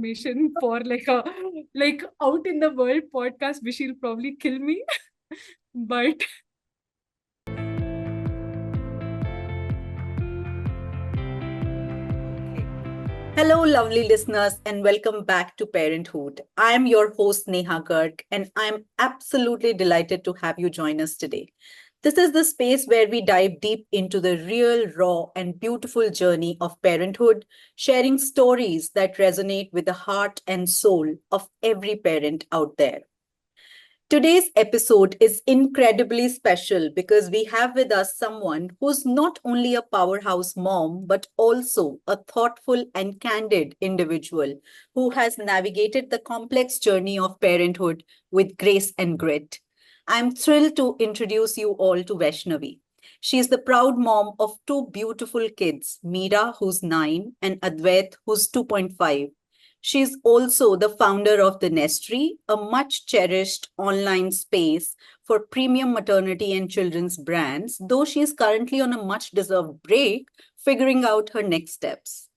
information for like out in the world podcast, which will probably kill me. But Hello, lovely listeners, and welcome back to Parenthood. I'm your host, Neha Garg, and I'm absolutely delighted to have you join us today. This is the space where we dive deep into the real, raw, and beautiful journey of parenthood, sharing stories that resonate with the heart and soul of every parent out there. Today's episode is incredibly special because we have with us someone who's not only a powerhouse mom, but also a thoughtful and candid individual who has navigated the complex journey of parenthood with grace and grit. I'm thrilled to introduce you all to Vaishnavi. She is the proud mom of two beautiful kids, Meera, who's 9, and Advait, who's 2.5. She's also the founder of The Nestry, a much cherished online space for premium maternity and children's brands, though she is currently on a much deserved break figuring out her next steps.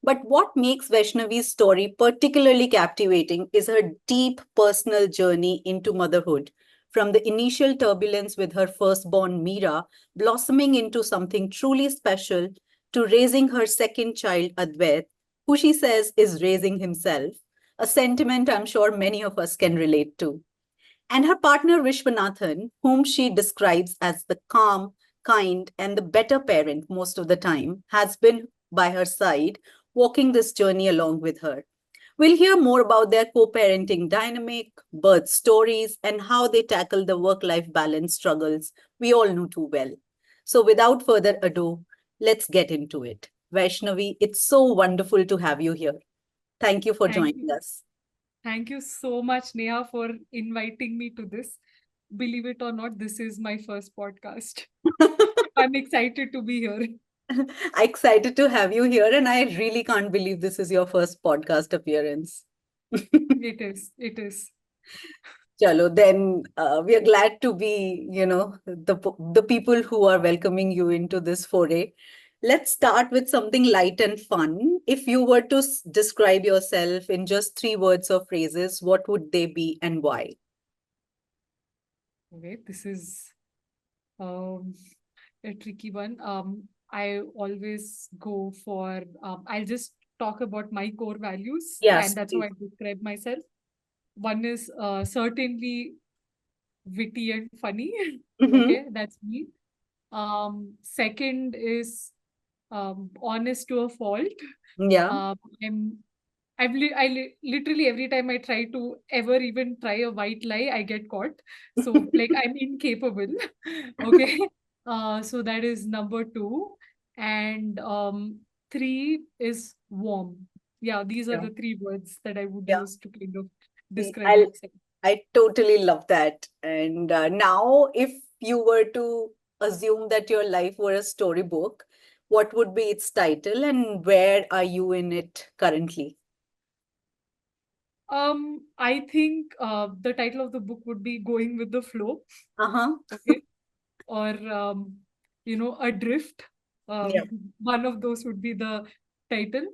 But what makes Vaishnavi's story particularly captivating is her deep personal journey into motherhood. From the initial turbulence with her firstborn Meera blossoming into something truly special to raising her second child Advait, who she says is raising himself, a sentiment I'm sure many of us can relate to. And her partner Vishwanathan, whom she describes as the calm, kind, and the better parent most of the time, has been by her side, walking this journey along with her. We'll hear more about their co parenting dynamic, birth stories, and how they tackle the work life balance struggles we all know too well. So, without further ado, let's get into it. Vaishnavi, it's so wonderful to have you here. Thank you for thank joining you. us. Thank you so much, Neha, for inviting me to this. Believe it or not, this is my first podcast. I'm excited to be here. I'm excited to have you here, and I really can't believe this is your first podcast appearance. It is. It is. Chalo, then we are glad to be, the people who are welcoming you into this foray. Let's start with something light and fun. If you were to describe yourself in just 3 words or phrases, what would they be and why? Okay, this is um, a tricky one. I always go for, I'll just talk about my core values, and Yes, that's how please. I describe myself. One is certainly witty and funny. Mm-hmm. Okay, that's me. Second is honest to a fault. Yeah. I'm literally every time I try to ever even try a white lie, I get caught. So like I'm incapable. Okay. So that is number two. And three is warm. Yeah, these are Yeah. the three words that I would Yeah. use to kind of See, describe myself. I totally love that. And now, if you were to assume that your life were a storybook, what would be its title and where are you in it currently? I think the title of the book would be Going with the Flow. Uh-huh. Okay. Or Adrift. Yeah. One of those would be the title,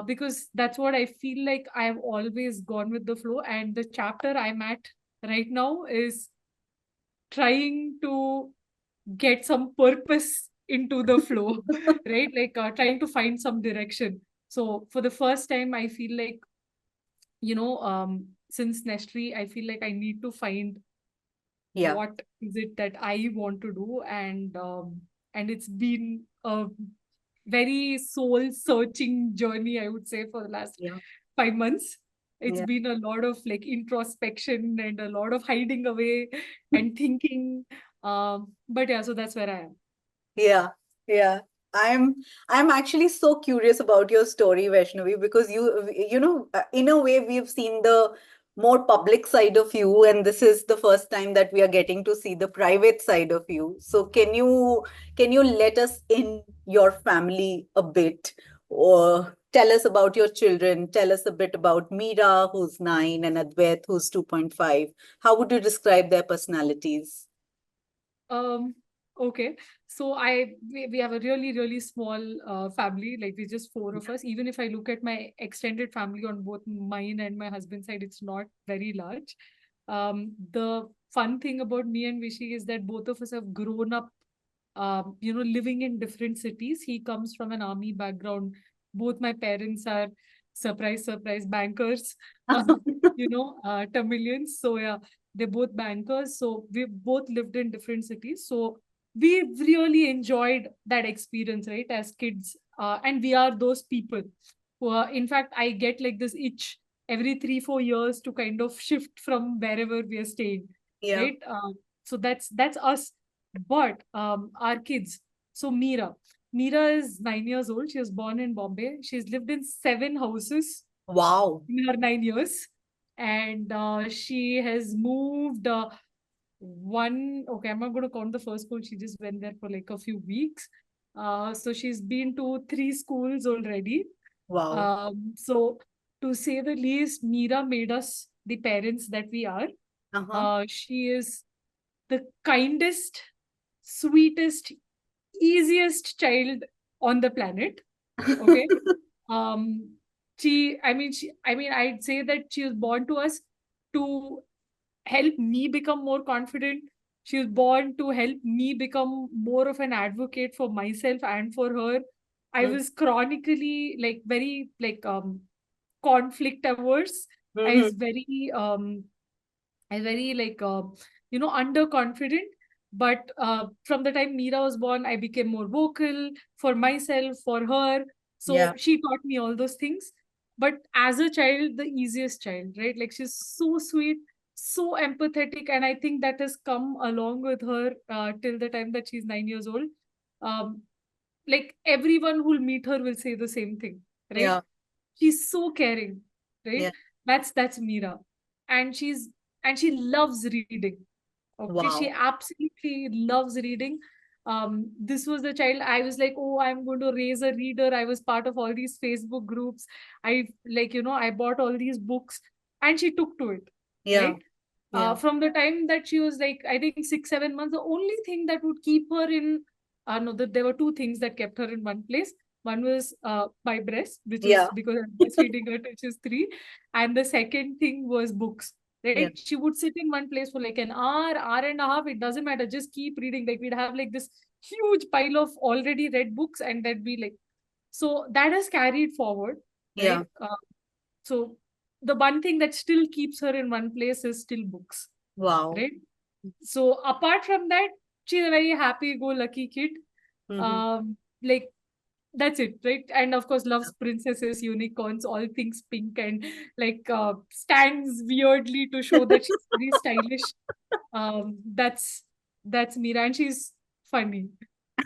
because that's what I feel like I've always gone with the flow, and the chapter I'm at right now is trying to get some purpose into the flow. Right, like trying to find some direction. So for the first time I feel like, since Nestry, I feel like I need to find Yeah. what is it that I want to do, and it's been a very soul searching journey, I would say, for the last Yeah. 5 months. It's Yeah. been a lot of like introspection and a lot of hiding away and thinking. But yeah, so that's where I am. Yeah, yeah. I'm I'm actually so curious about your story, Vaishnavi, because in a way we've seen the more public side of you, and this is the first time that we are getting to see the private side of you. So can you let us in your family a bit, or tell us about your children? Tell us a bit about Meera, who's 9, and Advait, who's 2.5. How would you describe their personalities? Um, Okay. So we have a really, really small family. Like we're just four of us. Even if I look at my extended family on both mine and my husband's side, it's not very large. The fun thing about me and Vishy is that both of us have grown up, living in different cities. He comes from an army background. Both my parents are surprise bankers, Tamilians. So yeah, they're both bankers. So we've both lived in different cities. So we've really enjoyed that experience, right? As kids. And we are those people who are, in fact, I get like this itch every 3-4 years to kind of shift from wherever we are staying, Yeah. right? So that's us. But our kids, so Meera is 9 years old. She was born in Bombay. She's lived in 7 houses Wow. in her 9 years. And she has moved okay, I'm not going to count the first school. She just went there for like a few weeks. So she's been to 3 schools already. Wow. So to say the least, Meera made us the parents that we are. Uh-huh. She is the kindest, sweetest, easiest child on the planet. Okay. Um, I'd say that she was born to us to help me become more confident. She was born to help me become more of an advocate for myself and for her. I Mm-hmm. was chronically like very like conflict averse. I Mm-hmm. was very like underconfident. But from the time Meera was born, I became more vocal for myself, for her. Yeah. So she taught me all those things. But as a child, the easiest child, right? Like she's so sweet, so empathetic, and I think that has come along with her till the time that she's 9 years old. Um, like everyone who'll meet her will say the same thing, right? Yeah. She's so caring, right? Yeah. That's Meera. And she loves reading. Okay, she Wow. absolutely loves reading. This was the child I was like, oh, I'm going to raise a reader. I was part of all these Facebook groups. I bought all these books, and she took to it, Yeah. right? Yeah. From the time that she was like, I think 6-7 months, the only thing that would keep her in, no, that there were two things that kept her in one place. One was my breast, which was Yeah. because I'm breastfeeding her till she's 3, and the second thing was books. Yeah. Right? She would sit in one place for like an hour and a half. It doesn't matter. Just keep reading. Like we'd have like this huge pile of already read books, and that'd be like, so that has carried forward, Yeah. right? So the one thing that still keeps her in one place is still books, Wow. right? So apart from that, she's a very happy-go-lucky kid. Mm-hmm. Like that's it, right? And of course loves princesses, unicorns, all things pink, and like stands weirdly to show that she's very stylish. That's Meera, and she's funny,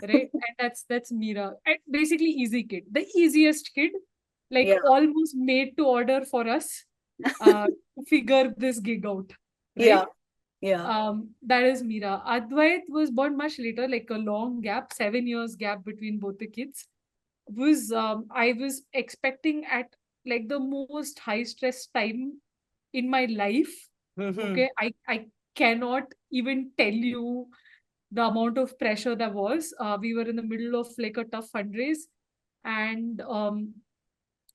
right? And that's Meera. And basically easy kid, the easiest kid, like Yeah. almost made to order for us to figure this gig out, right? Yeah. Yeah. That is Meera. Advait was born much later, like a long gap, 7 years gap between both the kids. Was I was expecting at like the most high stress time in my life. Mm-hmm. Okay, I cannot even tell you the amount of pressure there was. We were in the middle of like a tough fundraise, and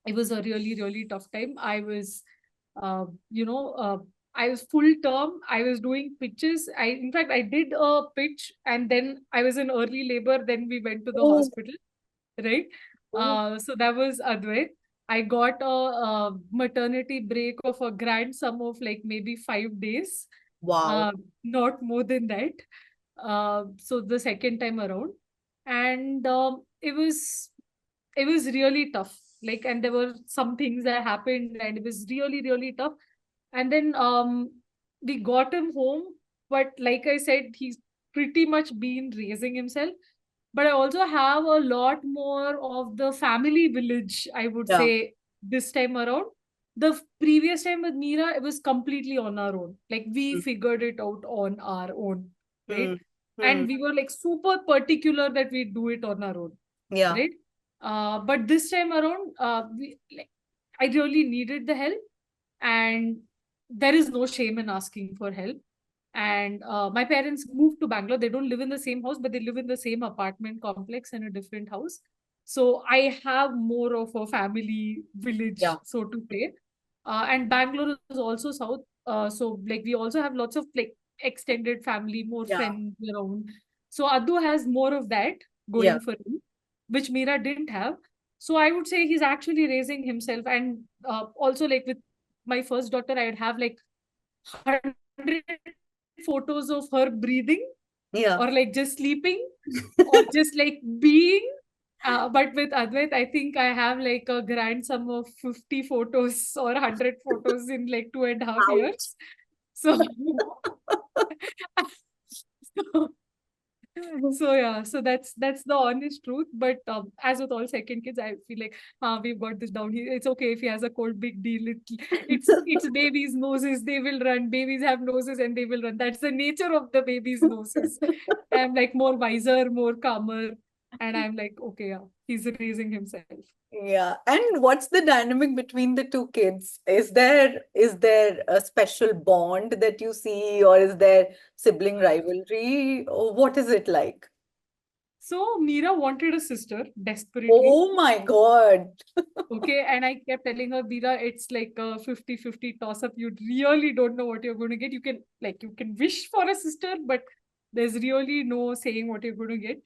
it was a really, really tough time. Uh, you know, uh, I was full term. I was doing pitches. In fact, I did a pitch, and then I was in early labor. Then we went to the Oh, hospital, right? oh, So that was Advait. I got a maternity break of a grand sum of like maybe 5 days, wow. uh, not more than that. So the second time around, and it was really tough. Like, and there were some things that happened, and it was really, really tough. And then we got him home, but like I said, he's pretty much been raising himself. But I also have a lot more of the family village, I would Yeah. say, this time around. The previous time with Meera, it was completely on our own. Like we figured it out on our own, right? Mm-hmm. And we were like super particular that we do it on our own, Yeah. right? But this time around, I really needed the help, and there is no shame in asking for help. And my parents moved to Bangalore. They don't live in the same house, but they live in the same apartment complex in a different house. So I have more of a family village, Yeah. so to say. And Bangalore is also south. So like we also have lots of like extended family, more Yeah. friends around. So Adu has more of that Yeah. going for him, which Meera didn't have. So I would say he's actually raising himself. And also like with my first daughter, I would have like 100 photos of her breathing Yeah. or like just sleeping or just like being. But with Advait, I think I have like a grand sum of 50 photos or 100 photos in like 2.5 years. Ouch. So, so so yeah, so that's the honest truth. But as with all second kids, I feel like we've got this down. It's okay if he has a cold, big deal. It's babies' noses. They will run. Babies have noses and they will run. That's the nature of the baby's noses. I'm like more wiser, more calmer, and I'm like, okay, yeah, he's raising himself. Yeah. And what's the dynamic between the two kids? Is there a special bond that you see, or is there sibling rivalry? Or what is it like? So Meera wanted a sister desperately. Oh my God. Okay, and I kept telling her, Meera, it's like a 50-50 toss up. You really don't know what you're going to get. You can wish for a sister, but there's really no saying what you're going to get.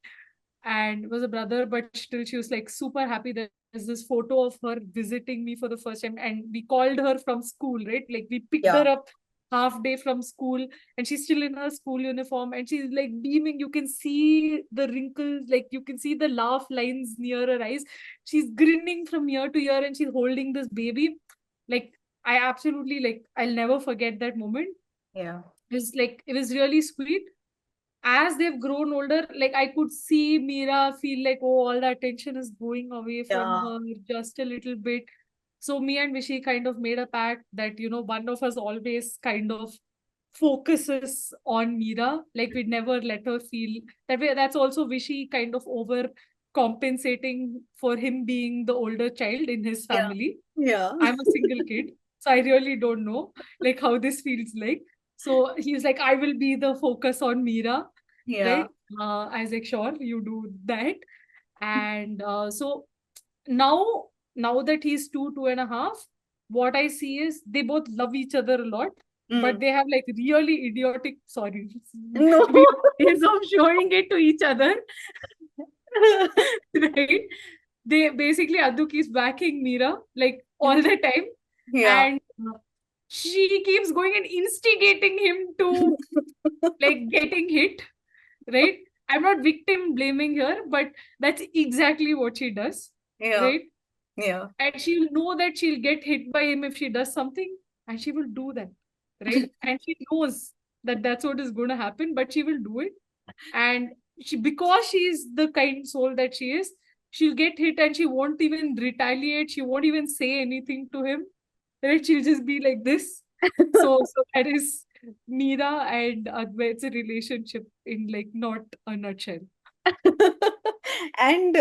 And it was a brother, but still she was like super happy. There's this photo of her visiting me for the first time, and we called her from school, right? Like we picked Yeah. her up half day from school, and she's still in her school uniform, and she's like beaming. You can see the wrinkles, like you can see the laugh lines near her eyes. She's grinning from ear to ear, and she's holding this baby. Like I absolutely like I'll never forget that moment. Yeah. It was really sweet. As they've grown older, like I could see Meera feel like, oh, all the attention is going away from Yeah. her just a little bit. So me and Vishy kind of made a pact that, one of us always kind of focuses on Meera. Like we'd never let her feel that way. That's also Vishy kind of over compensating for him being the older child in his Yeah. family. Yeah. I'm a single kid, so I really don't know like how this feels like. So he's like, I will be the focus on Meera, Yeah. right? I was like, sure, you do that. And so now, now that he's 2.5, what I see is they both love each other a lot, but Mm. they have like really idiotic, sorry, No. weird ways of showing it to each other, right? They basically Adu keeps backing Meera like all the time, Yeah. and she keeps going and instigating him to like getting hit, right? I'm not victim blaming her, but that's exactly what she does, Yeah. right? Yeah. And she'll know that she'll get hit by him if she does something, and she will do that, right? And she knows that that's what is going to happen, but she will do it. And because she's the kind soul that she is, she'll get hit and she won't even retaliate. She won't even say anything to him, right? She'll just be like this. So that is Meera and Advait's relationship in like not a nutshell. And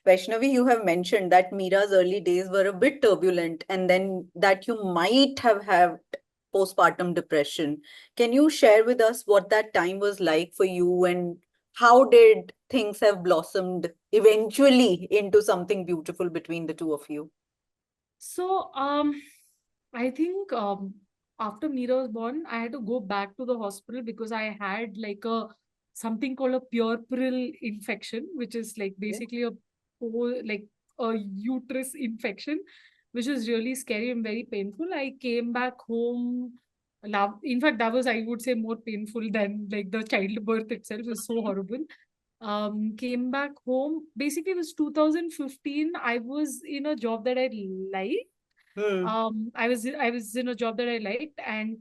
Vaishnavi, you have mentioned that Meera's early days were a bit turbulent, and then that you might have had postpartum depression. Can you share with us what that time was like for you, and how did things have blossomed eventually into something beautiful between the two of you? So I think after Meera was born, I had to go back to the hospital because I had like a something called a puerperal infection, which is like Yeah. basically like a uterus infection, which is really scary and very painful. I came back home. In fact, that was, I would say, more painful than like the childbirth itself. Is so horrible. Came back home. Basically, it was 2015. I was in a job that I liked. Hmm. I was in a job that I liked, and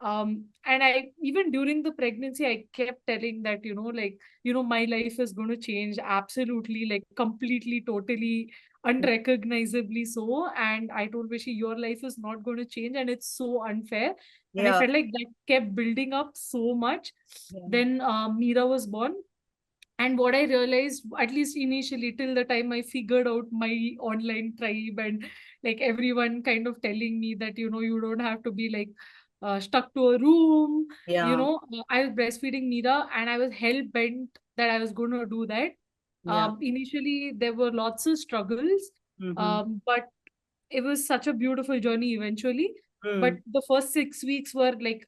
I even during the pregnancy I kept telling that, like, my life is going to change absolutely, like completely, totally, unrecognizably so. And I told Vishy, your life is not going to change, and it's so unfair. And I Yeah. felt like that kept building up so much. Yeah. Then Meera was born, and what I realized, at least initially, till the time I figured out my online tribe and like everyone kind of telling me that, you don't have to be like stuck to a room. Yeah. I was breastfeeding Meera, and I was hell bent that I was going to do that. Yeah. Initially, there were lots of struggles, Mm-hmm. but it was such a beautiful journey eventually. But Mm. the first 6 weeks were like,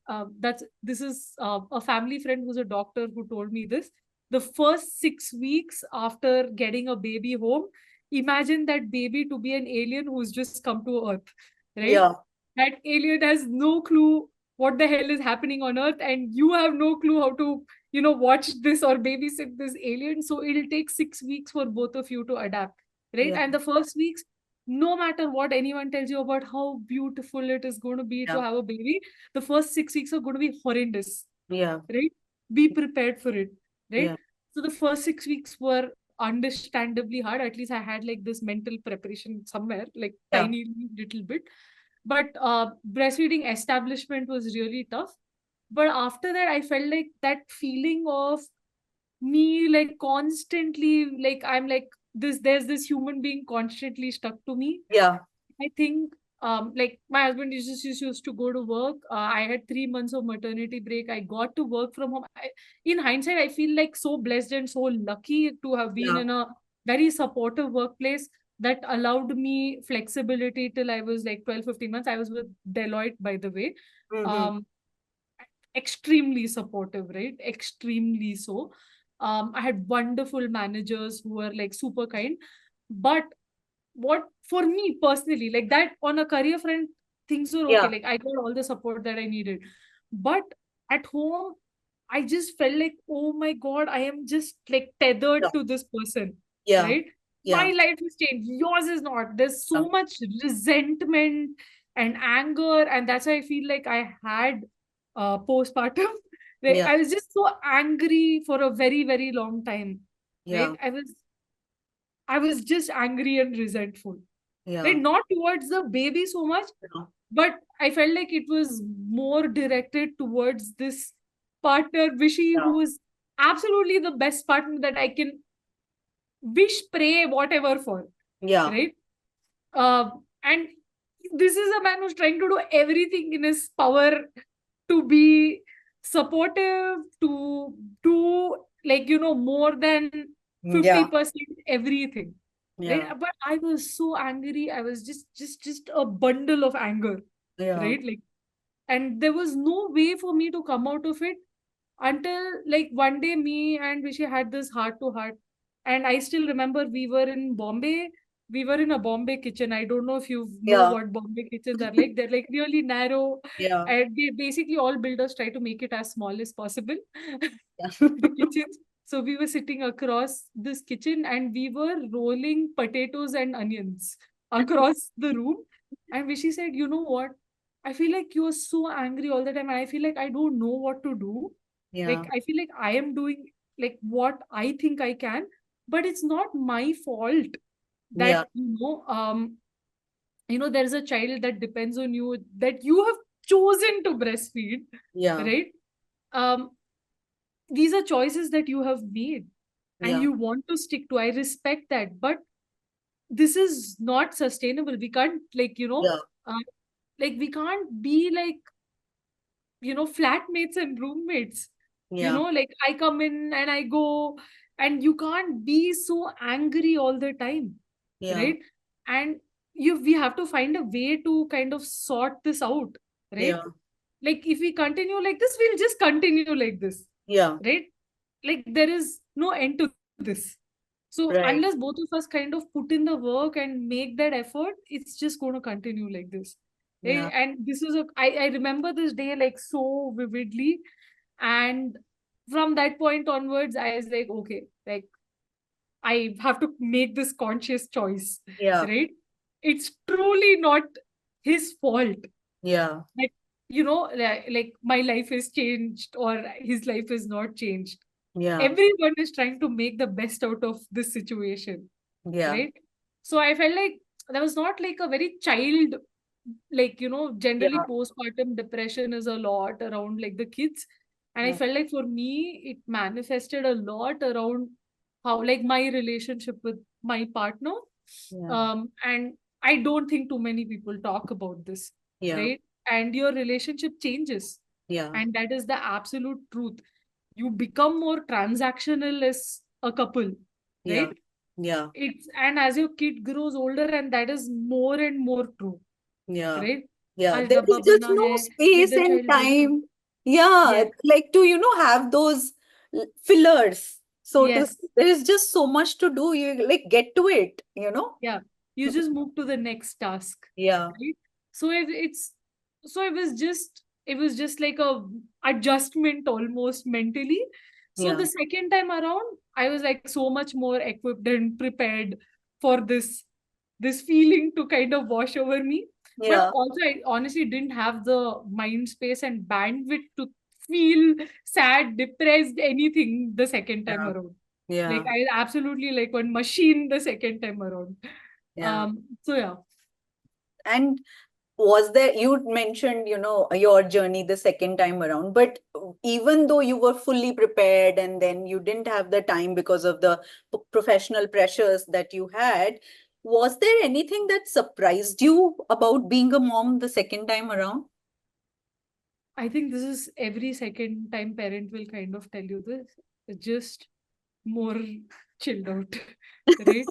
this is a family friend who's a doctor who told me this. The first 6 weeks after getting a baby home, imagine that baby to be an alien who's just come to Earth, right? Yeah. That alien has no clue what the hell is happening on Earth, and you have no clue how to, watch this or babysit this alien. So it'll take 6 weeks for both of you to adapt, right? Yeah. And the first weeks, no matter what anyone tells you about how beautiful it is going to be to Yeah. have a baby, the first 6 weeks are going to be horrendous, Yeah. right? Be prepared for it, right? Yeah. So the first 6 weeks were understandably hard. At least I had like this mental preparation somewhere, like Yeah. tiny little bit. But breastfeeding establishment was really tough. But after that, I felt like that feeling of me like constantly, like I'm like this, there's this human being constantly stuck to me. Yeah. I think like my husband used to go to work. I had 3 months of maternity break. I got to work from home. In hindsight, I feel like so blessed and so lucky to have been Yeah. in a very supportive workplace that allowed me flexibility till I was like 12, 15 months. I was with Deloitte, by the way. Mm-hmm. Um, Extremely supportive, right? Extremely so. I had wonderful managers who were like super kind. But what for me personally, like that on a career front, things were okay. Yeah. Like I got all the support that I needed. But at home, I just felt like, oh my God, I am just like Yeah. tethered to this person, Yeah. right? My Yeah. life has changed. Yours is not. There's Yeah. so much resentment and anger. And that's why I feel like I had postpartum. Like, Yeah. I was just so angry for a very, very long time, right? Yeah. I was just angry and resentful, right? Yeah. Not towards the baby so much, Yeah. but I felt like it was more directed towards this partner, Vishy, Yeah. who is absolutely the best partner that I can wish, pray, whatever for, Yeah. right? And this is a man who's trying to do everything in his power to be supportive, to do like, more than Yeah. 50% everything. Right. Yeah. But I was so angry. I was just a bundle of anger. Yeah. Right. Like, and there was no way for me to come out of it until like one day me and Rishi had this heart to heart. And I still remember we were in Bombay. We were in a Bombay kitchen. I don't know if you know Yeah. what Bombay kitchens are like. They're like really narrow. Yeah. And they basically all builders try to make it as small as possible. Yeah. The kitchens. So we were sitting across this kitchen and we were rolling potatoes and onions across the room. And Vishy said, you know what? I feel like you're so angry all the time. And I feel like I don't know what to do. Like, Yeah. I feel like I am doing like what I think I can, but it's not my fault that, Yeah. there's a child that depends on you, that you have chosen to breastfeed, Yeah. right? Um, these are choices that you have made and Yeah. you want to stick to. I respect that, but this is not sustainable. We can't Yeah. uh, like we can't be like, flatmates and roommates. Yeah. Like I come in and I go, and you can't be so angry all the time, Yeah. right? And we have to find a way to kind of sort this out, right? Yeah. Like if we continue like this, we'll just continue like this, Yeah. right? Like there is no end to this. So Right. unless both of us kind of put in the work and make that effort, it's just going to continue like this. Right? Yeah. And this is I remember this day like so vividly. And from that point onwards, I was like, okay, like I have to make this conscious choice, Yeah. right? It's truly not his fault. Yeah. Like, like my life has changed or his life is not changed. Yeah. Everyone is trying to make the best out of this situation, Yeah. right? So I felt like that was not like a very child, like, generally Yeah. postpartum depression is a lot around like the kids. And I Yeah. felt like for me, it manifested a lot around how like my relationship with my partner. Yeah. And I don't think too many people talk about this, Yeah. right? and your relationship changes. Yeah. And that is the absolute truth. You become more transactional as a couple, Yeah. right? Yeah. It's, and as your kid grows older, and that is more and more true, Yeah. right? Yeah. आज There डब्बा is just बना no है, let space the and child wake up. time. Yeah. Yes, Like to, have those fillers, so to yes, say. There is just so much to do. You like get to it. yeah. You just move to the next task, Yeah. right? So it's, so it was just like a adjustment almost mentally. So Yeah. the second time around, I was like so much more equipped and prepared for this feeling to kind of wash over me. But Yeah. also, I honestly didn't have the mind space and bandwidth to feel sad, depressed, anything the second time Yeah. around. Like, Yeah. I absolutely like one machine the second time around. Yeah. So yeah. And was there, you mentioned, your journey the second time around, but even though you were fully prepared and then you didn't have the time because of the professional pressures that you had, was there anything that surprised you about being a mom the second time around? I think this is every second time parent will kind of tell you this. Just more chilled out, right?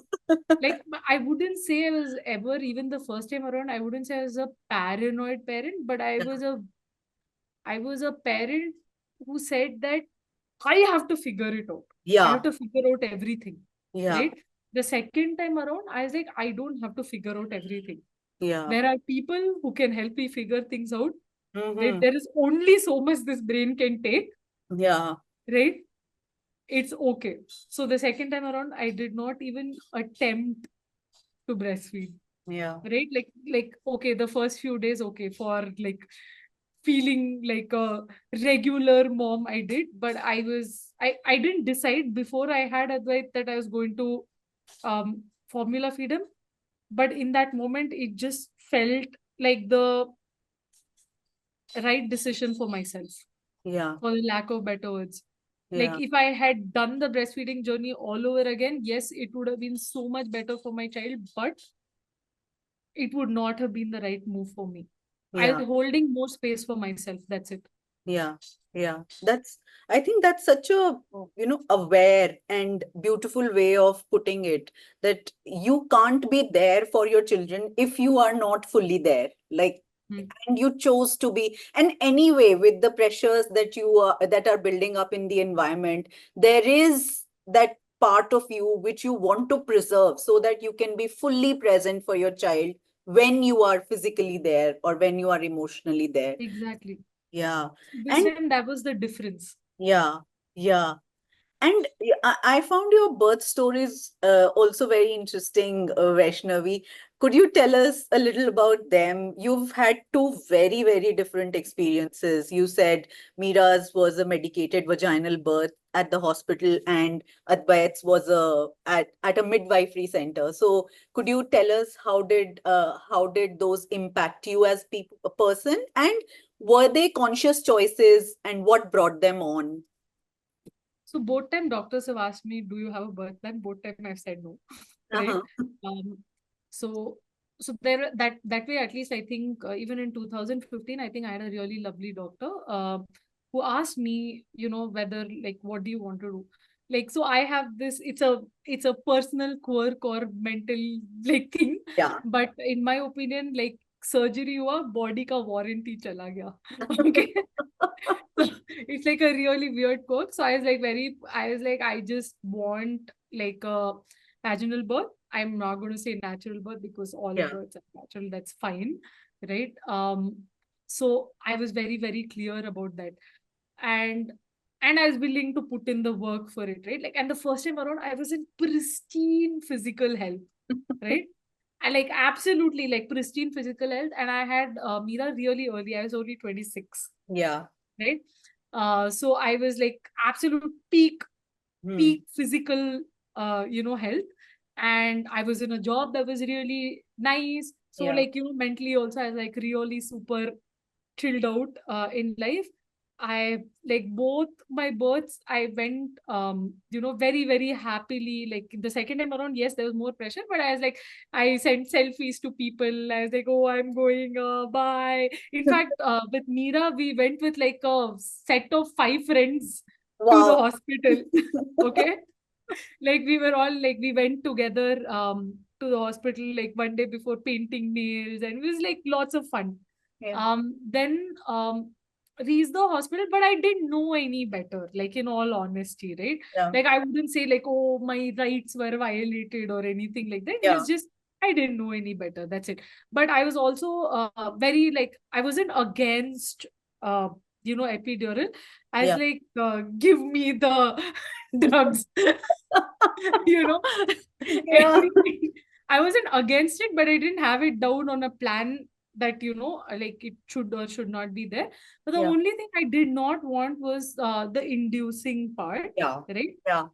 Like, I wouldn't say I was ever, even the first time around, I wouldn't say I was a paranoid parent, but I was a parent who said that I have to figure it out. I Yeah. have to figure out everything, Yeah. right? The second time around, I was like, I don't have to figure out everything. Yeah. There are people who can help me figure things out. Mm-hmm. There is only so much this brain can take, Yeah. right? It's okay. So the second time around, I did not even attempt to breastfeed, Yeah. right? Like okay, the first few days, okay, for like feeling like a regular mom, I did, but I didn't decide before I had Advait that I was going to formula feed him. But in that moment, it just felt like the right decision for myself, Yeah. for the lack of better words. Like, Yeah. if I had done the breastfeeding journey all over again, yes, it would have been so much better for my child, but it would not have been the right move for me. I Yeah. was holding more space for myself. That's it. Yeah, yeah. I think that's such a, aware and beautiful way of putting it, that you can't be there for your children if you are not fully there. Like, Hmm. and you chose to be. And anyway, with the pressures that are building up in the environment, there is that part of you which you want to preserve so that you can be fully present for your child when you are physically there or when you are emotionally there. Exactly. Yeah. This And time, that was the difference. yeah, yeah. And I found your birth stories also very interesting, Vaishnavi. Could you tell us a little about them? You've had two very, very different experiences. You said Meera's was a medicated vaginal birth at the hospital, and Advait's was at a midwifery center. So, could you tell us how did those impact you as a person, and were they conscious choices, and what brought them on? So both time doctors have asked me, "Do you have a birth plan?" Both time I've said no, right? Uh-huh. Um, so so there, that way, at least I think, even in 2015, I think I had a really lovely doctor who asked me, whether, like, what do you want to do? Like, so I have this. It's a personal quirk or mental like thing, Yeah. but in my opinion, like, surgery हुआ, body का warranty चला गया. Okay. So it's like a really weird quirk. So I was like, I just want like a vaginal birth. I'm not going to say natural birth because all Yeah. births are natural. That's fine. Right. So I was very, very clear about that. And I was willing to put in the work for it, right? Like, and the first time around, I was in pristine physical health, right? I like absolutely like pristine physical health, and I had Meera really early. I was only 26, Yeah. right? So I was like absolute peak Hmm. physical, health, and I was in a job that was really nice. So Yeah. like, mentally also I was like really super chilled out in life. I like both my births, I went, very, very happily. Like the second time around, yes, there was more pressure, but I was like, I sent selfies to people. I was like, oh, I'm going, bye. In fact, with Meera, we went with like a set of 5 friends to the Wow. hospital. Okay. Like we were all like, we went together to the hospital like one day before, painting nails, and it was like lots of fun. Yeah. Then reached the hospital, but I didn't know any better, like in all honesty, right? Yeah. Like I wouldn't say like, oh, my rights were violated or anything like that. It Yeah. was just I didn't know any better. That's it. But I was also very like, I wasn't against epidural. I was Yeah. like, give me the drugs. you know, Yeah. anything. I wasn't against it, but I didn't have it down on a plan that, like it should or should not be there. But the Yeah. only thing I did not want was the inducing part, Yeah. right? Yeah.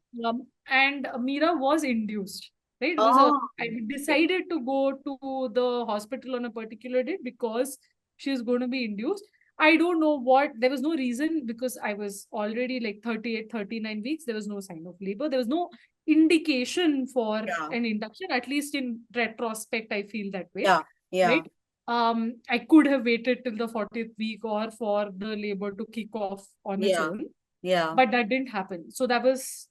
And Meera was induced, right? Oh, I okay. decided to go to the hospital on a particular date because she's going to be induced. I don't know what, there was no reason because I was already like 38, 39 weeks. There was no sign of labor. There was no indication for Yeah. an induction, at least in retrospect, I feel that way, Yeah. Yeah. right? I could have waited till the 40th week or for the labor to kick off on its Yeah. own, Yeah. but that didn't happen. So that was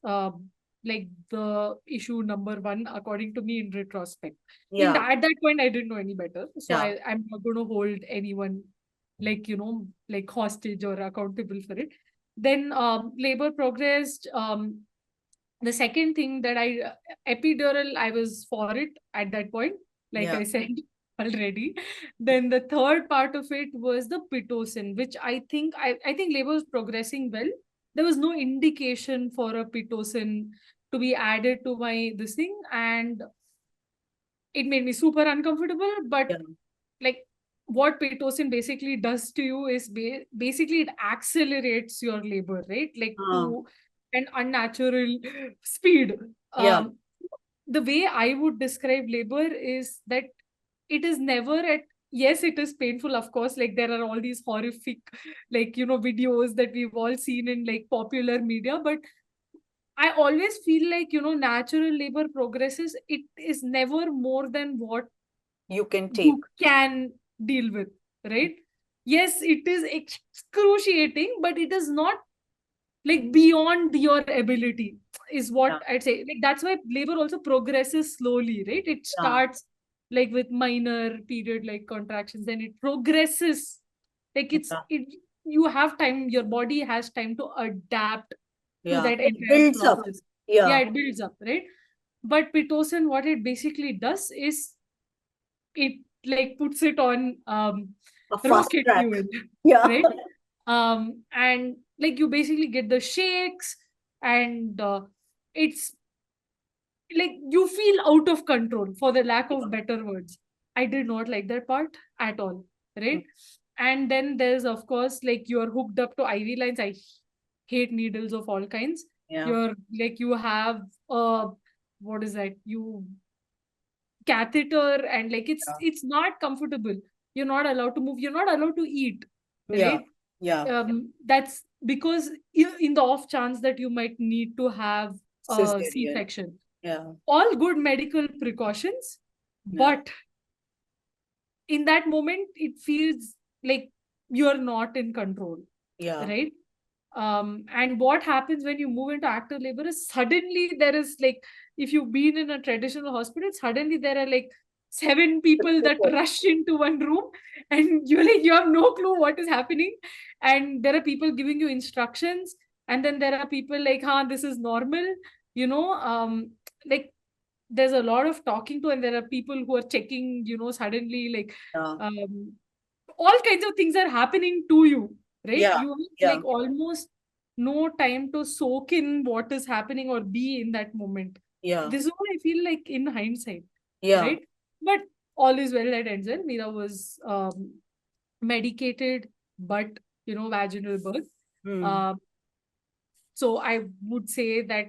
like the issue number one, according to me, in retrospect. Yeah. At that point, I didn't know any better. So Yeah. I'm not going to hold anyone like, like hostage or accountable for it. Then labor progressed. The second thing that epidural, I was for it at that point, like Yeah. I said already. Then the third part of it was the pitocin, which I think labor was progressing well. There was no indication for a pitocin to be added to my this thing, and it made me super uncomfortable. But Yeah. like, what pitocin basically does to you is basically it accelerates your labor, right? Like Uh, to an unnatural speed. yeah. The way I would describe labor is that it is never at, yes, it is painful, of course. Like there are all these horrific, like, videos that we've all seen in like popular media, but I always feel like, natural labor progresses. It is never more than what You can take. you can deal with, right? Yes, it is excruciating, but it is not like beyond your ability, is what Yeah. I'd say. Like that's why labor also progresses slowly, right? It Yeah. starts like with minor period like contractions, then it progresses. Like Yeah. you have time, your body has time to adapt to Yeah. that It entire builds up. process. Yeah, Yeah. it builds up, right? But pitocin, what it basically does is it like puts it on A fast rocket track. fuel, Yeah. right? And like you basically get the shakes, and it's like you feel out of control, for the lack of better words. I did not like that part at all, right? And then there's, of course, like you're hooked up to IV lines. I hate needles of all kinds. Yeah. You're like, you have what is that, you catheter, and like Yeah. it's not comfortable. You're not allowed to move, you're not allowed to eat, Yeah. right? Yeah. That's because in the off chance that you might need to have a Cesarean. C-section. Yeah. All good medical precautions, Yeah. but in that moment it feels like you're not in control, Yeah. right? And what happens when you move into active labor is suddenly there is like, if you've been in a traditional hospital, suddenly there are like 7 people that rush into one room, and you're like, you have no clue what is happening. And there are people giving you instructions, and then there are people like, huh, this is normal, like there's a lot of talking to, and there are people who are checking, suddenly like Yeah. um, all kinds of things are happening to you, right? Yeah. You have Yeah. like almost no time to soak in what is happening or be in that moment. Yeah. This is what I feel like in hindsight, Yeah. right? But all is well that ends well. Meera was medicated, but vaginal birth. Hmm. Um, so I would say that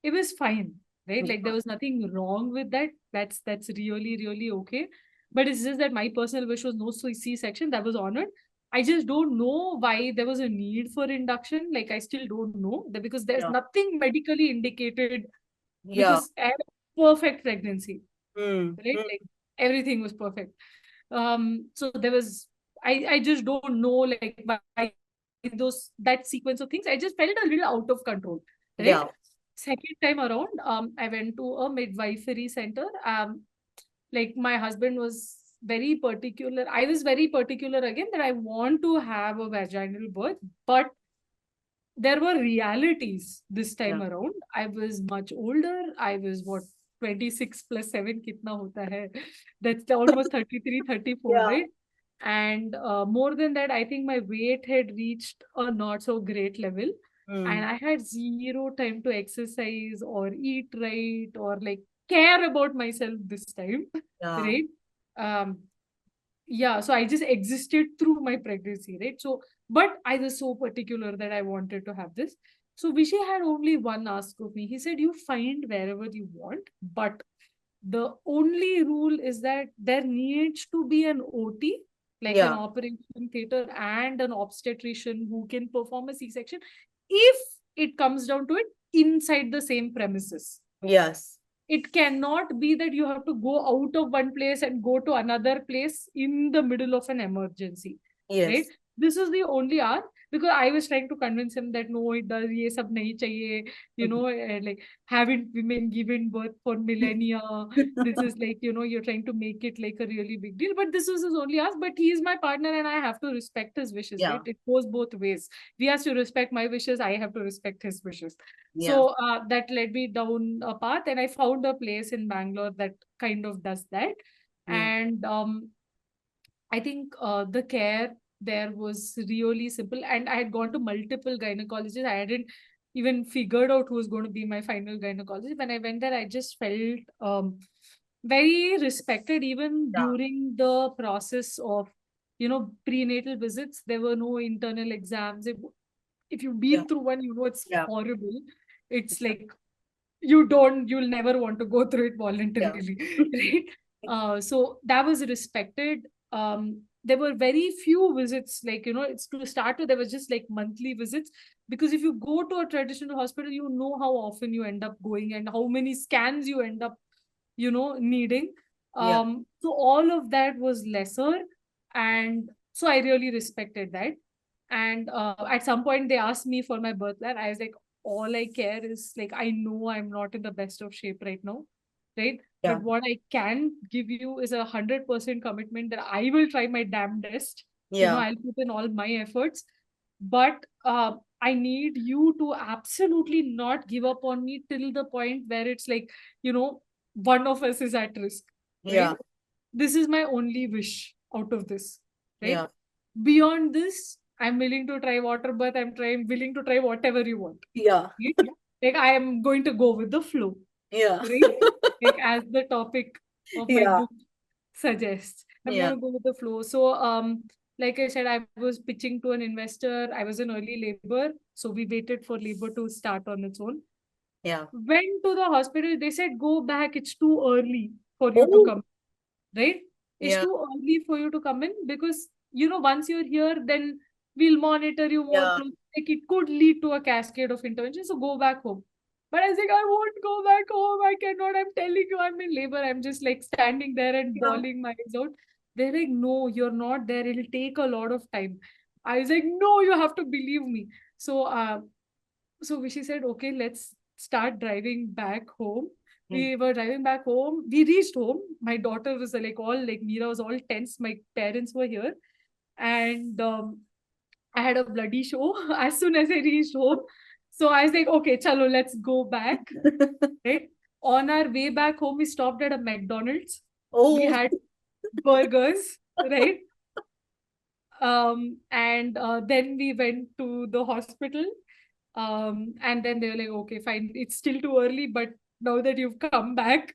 it was fine, right? Like there Yeah. was nothing wrong with that. That's really, really okay. But it's just that my personal wish was no C-section. That was honored. I just don't know why there was a need for induction. Like, I still don't know that, because there's nothing medically indicated, because I had a perfect pregnancy, right? Like, everything was perfect. So there was, I just don't know, like, why that sequence of things. I just felt a little out of control, right? Second time around, I went to a midwifery center. Like, my husband was very particular. I was very particular again that I want to have a vaginal birth, but there were realities this time around. I was much older. I was what, 26 plus 7 kitna hota hai? That's almost 33, 34, right? And more than that, I think my weight had reached a not so great level. And I had zero time to exercise or eat right or like care about myself this time, right? Um, yeah, so I just existed through my pregnancy, right? So, but I was so particular that I wanted to have this. So Vishay had only one ask of me. He said, you find wherever you want, but the only rule is that there needs to be an OT, like an operation theater, and an obstetrician who can perform a C-section if it comes down to it inside the same premises. It cannot be that you have to go out of one place and go to another place in the middle of an emergency. Right? This is the only R, because I was trying to convince him that no, it does, ye sab nahi chahiye, you know, like, haven't women given birth for millennia? This is like, you know, you're trying to make it like a really big deal. But this was his only ask. But he is my partner and I have to respect his wishes, right? It goes both ways. He has to respect my wishes. I have to respect his wishes. So that led me down a path, and I found a place in Bangalore that kind of does that. And I think the care there was really simple. And I had gone to multiple gynecologists. I hadn't even figured out who was going to be my final gynecologist. When I went there, I just felt very respected, even during the process of, you know, prenatal visits. There were no internal exams. If you've been through one, you know it's horrible. It's like, you'll never want to go through it voluntarily, right? So that was respected. There were very few visits, like, you know, it's to start with, there was just like monthly visits, because if you go to a traditional hospital, you know how often you end up going and how many scans you end up, you know, needing. So all of that was lesser, and so I really respected that. And at some point they asked me for my birth plan. I was like, all I care is, like, I know I'm not in the best of shape right now, right? But what I can give you is 100% commitment that I will try my damnedest. You know, I'll put in all my efforts, but I need you to absolutely not give up on me till the point where it's like, you know, one of us is at risk, right? This is my only wish out of this, right? Beyond this, I'm willing to try water birth. Willing to try whatever you want. Right? Like, I am going to go with the flow. Right? Like, as the topic of my book suggests, I'm going to go with the flow. So, like I said, I was pitching to an investor. I was in early labor, so we waited for labor to start on its own. Went to the hospital. They said, go back. It's too early for you to come. Right? It's too early for you to come in, because, you know, once you're here, then we'll monitor you more closely. Like, it could lead to a cascade of intervention. So go back home. But I was like, I won't go back home. I cannot. I'm telling you, I'm in labor. I'm just like standing there and bawling my eyes out. They're like, no, you're not there. It'll take a lot of time. I was like, no, you have to believe me. So Vishy said, okay, let's start driving back home. We were driving back home. We reached home. My daughter was like Meera was all tense. My parents were here. And I had a bloody show as soon as I reached home. So I was like, okay, chalo, let's go back. Right? On our way back home, we stopped at a McDonald's. We had burgers, right? And then we went to the hospital. And then they were like, okay, fine, it's still too early, but now that you've come back,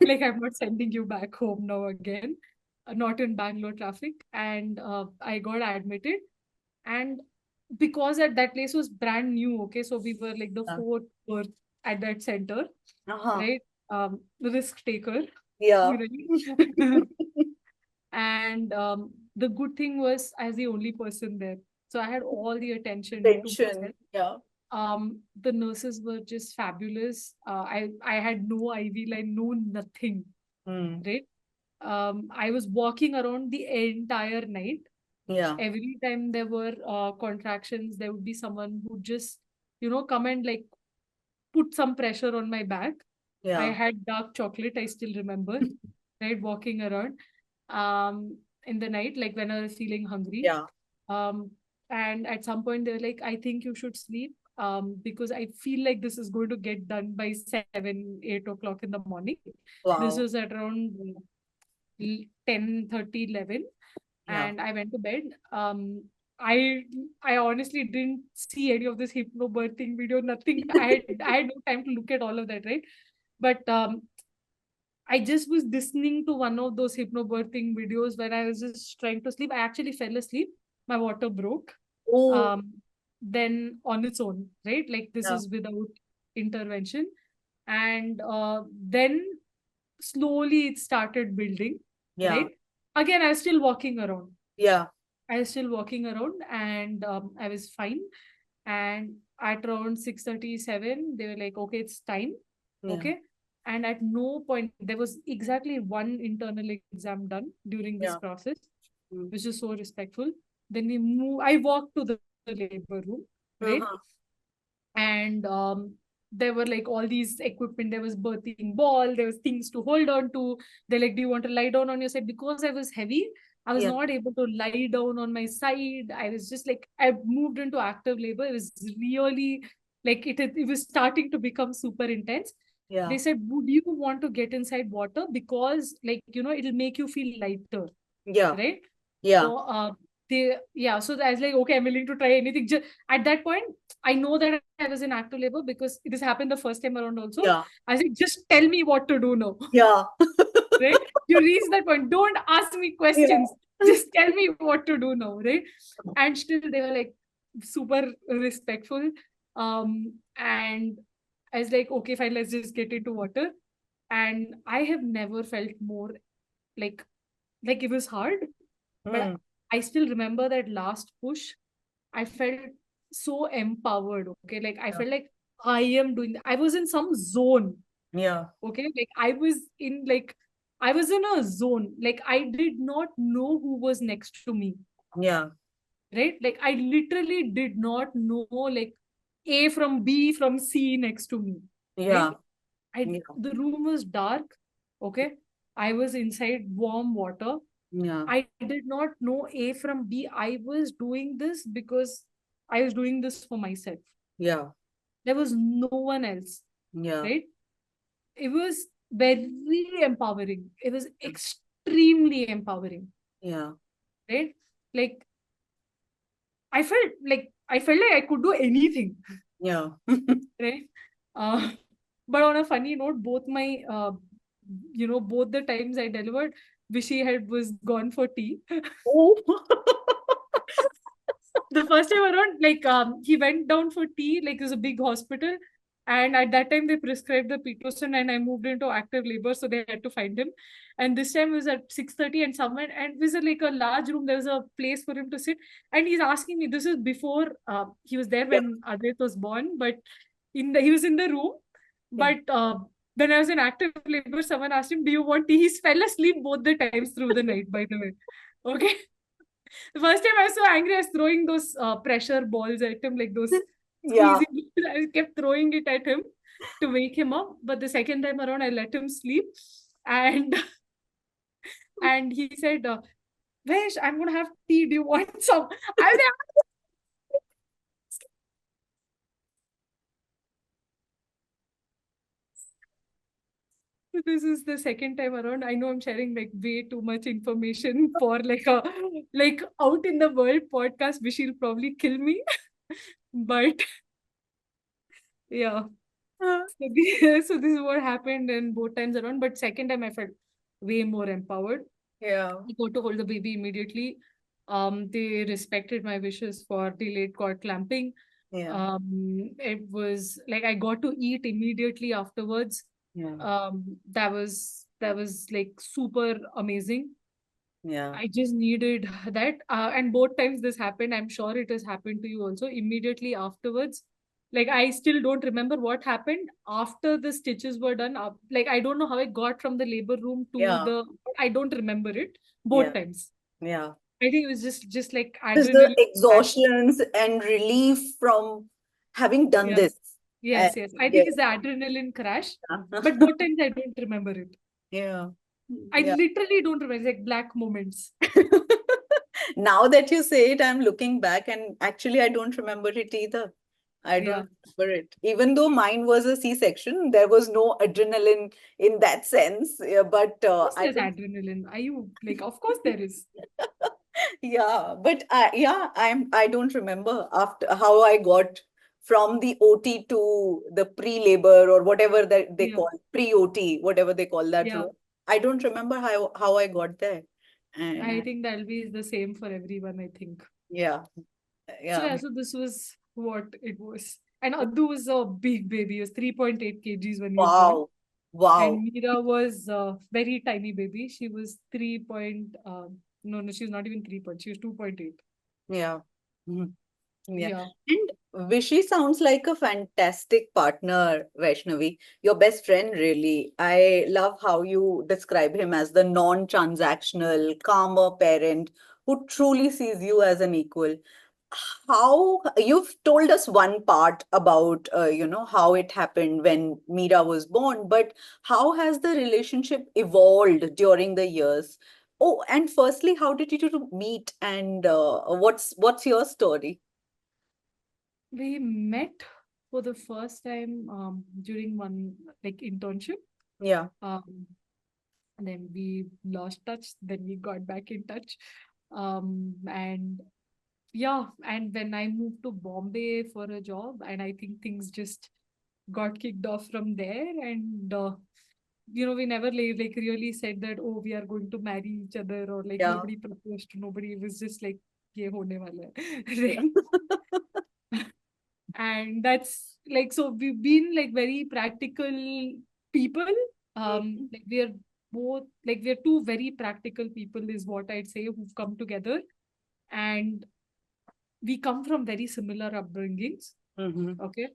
like, I'm not sending you back home now again, not in Bangalore traffic. And I got admitted. And because that place was brand new, okay, so we were like the fourth birth at that center, right? Risk taker. Right? And the good thing was I was the only person there. So I had all the attention to Tension. myself. Yeah. The nurses were just fabulous. I had no IV line, no nothing, Mm. right? I was walking around the entire night. Yeah. Every time there were contractions, there would be someone who just, come and like put some pressure on my back. I Yeah. had dark chocolate, I still remember, right? Walking around in the night, like when I was feeling hungry. Yeah. Um, and at some point, they were like, I think you should sleep because I feel like this is going to get done by 7, 8 o'clock in the morning. This Wow. was at around 10:30, 11, Yeah. and I went to bed. I I honestly didn't see any of this hypnobirthing video, nothing. I had no time to look at all of that, right? But I just was listening to one of those hypnobirthing videos when I was just trying to sleep. I actually fell asleep. My water broke. Oh. Um, then on its own, right? Like this Yeah. is without intervention. And then slowly it started building, Yeah. right? Again, I was still walking around. Yeah. I was still walking around and I was fine. And at around 6:37, they were like, okay, it's time. Yeah. Okay. And at no point, there was exactly one internal exam done during this Yeah. process, Mm. which is so respectful. Then we move, I walked to the labor room, right? Uh-huh. And there were like all these equipment. There was birthing ball, there was things to hold on to. They're like, do you want to lie down on your side? Because I was heavy, I was Yeah. not able to lie down on my side. I was just like, I moved into active labor. It was really like it was starting to become super intense. They Yeah. said, would you want to get inside water? Because like, it'll make you feel lighter, Yeah. right? Yeah. So so I was like, okay, I'm willing to try anything. Just at that point, I know that I was in active labor because this happened the first time around also. Yeah. I said, just tell me what to do now. Yeah. Right? You reach that point. Don't ask me Yeah. questions. Just tell me what to do now, right? And still they were like super respectful. And I was like, okay, fine, let's just get into water. And I have never felt more like it was hard, but Mm. I still remember that last push. I felt so empowered. Okay. Like I Yeah. felt like I am doing, I was in some zone. Yeah. Okay. Like I was in a zone. Like I did not know who was next to me. Yeah. Right. Like I literally did not know like A from B from C next to me. Right. Yeah. Yeah. The room was dark. Okay. I was inside warm water. Yeah. I did not know A from B. I was doing this because I was doing this for myself. Yeah. There was no one else, Yeah. right? It was very empowering. It was extremely empowering, Yeah. right? Like I felt like I could do anything, Yeah. right? Uh, but on a funny note, both the times I delivered, Vishy head was gone for tea. Oh. The first time around, like he went down for tea, like there's a big hospital. And at that time they prescribed the Pitocin and I moved into active labor, so they had to find him. And this time it was at 6:30 and someone and it was like a large room, there was a place for him to sit. And he's asking me, this is before he was there Yeah. when Advait was born, but he was in the room. Yeah. But when I was in active labor, someone asked him, do you want tea? He fell asleep both the times through the night, by the way. Okay. The first time I was so angry, I was throwing those pressure balls at him, like those Yeah. squeezing. I kept throwing it at him to wake him up. But the second time around, I let him sleep, and and he said, "Vish, I'm gonna have tea. Do you want some?" I was like, this is the second time around. I know I'm sharing like way too much information for like a like out in the world podcast, which will probably kill me. But yeah. So this is what happened in both times around. But second time I felt way more empowered. Yeah. I got to hold the baby immediately. They respected my wishes for delayed cord clamping. Yeah. It was like I got to eat immediately afterwards. Yeah. That was like super amazing. Yeah. I just needed that. And both times this happened, I'm sure it has happened to you also. Immediately afterwards, like I still don't remember what happened after the stitches were done. Like I don't know how I got from the labor room to Yeah. I don't remember it Yeah. both times. Yeah. I think it was just like Just the adrenaline crash. exhaustions and relief from having done Yeah. this. And Yes, yes. I think yes. it's the adrenaline crash. But both times I don't remember it. Yeah. I Yeah. literally don't remember. It's like black moments. Now that you say it, I'm looking back and actually I don't remember it either. I Yeah. don't remember it. Even though mine was a C-section, there was no adrenaline in that sense. Yeah, but Of course I there's don't. adrenaline. Are you like, of course there is. Yeah, but yeah, I don't remember after how I got from the OT to the pre-labor or whatever that they Yeah. call pre-OT, whatever they call that Yeah. room. I don't remember how I got there. I And think that'll be the same for everyone, I think. yeah, So yeah. yeah, so this was what it was. And Addu was a big baby. He was 3.8 kgs when he was born. Wow. Wow. And Meera was a very tiny baby. She was 3 point, no, she was not even 3 point, she was 2.8. Yeah. Yeah. Yeah. And Vishy sounds like a fantastic partner, Vaishnavi. Your best friend, really. I love how you describe him as the non-transactional, calmer parent who truly sees you as an equal. How you've told us one part about, how it happened when Meera was born, but how has the relationship evolved during the years? Oh, and firstly, how did you two meet, and what's your story? We met for the first time during one like internship. Yeah. Um, and then we lost touch, then we got back in touch. And yeah, and when I moved to Bombay for a job, and I think things just got kicked off from there. And we never like really said that, oh, we are going to marry each other, or like Yeah. nobody proposed to nobody. It was just like, ye hone wala hai. Yeah. Right? And that's like, so we've been like very practical people. Mhm. Like we are both like, we are two very practical people is what I'd say, who've come together. And we come from very similar upbringings. Mhm. Okay.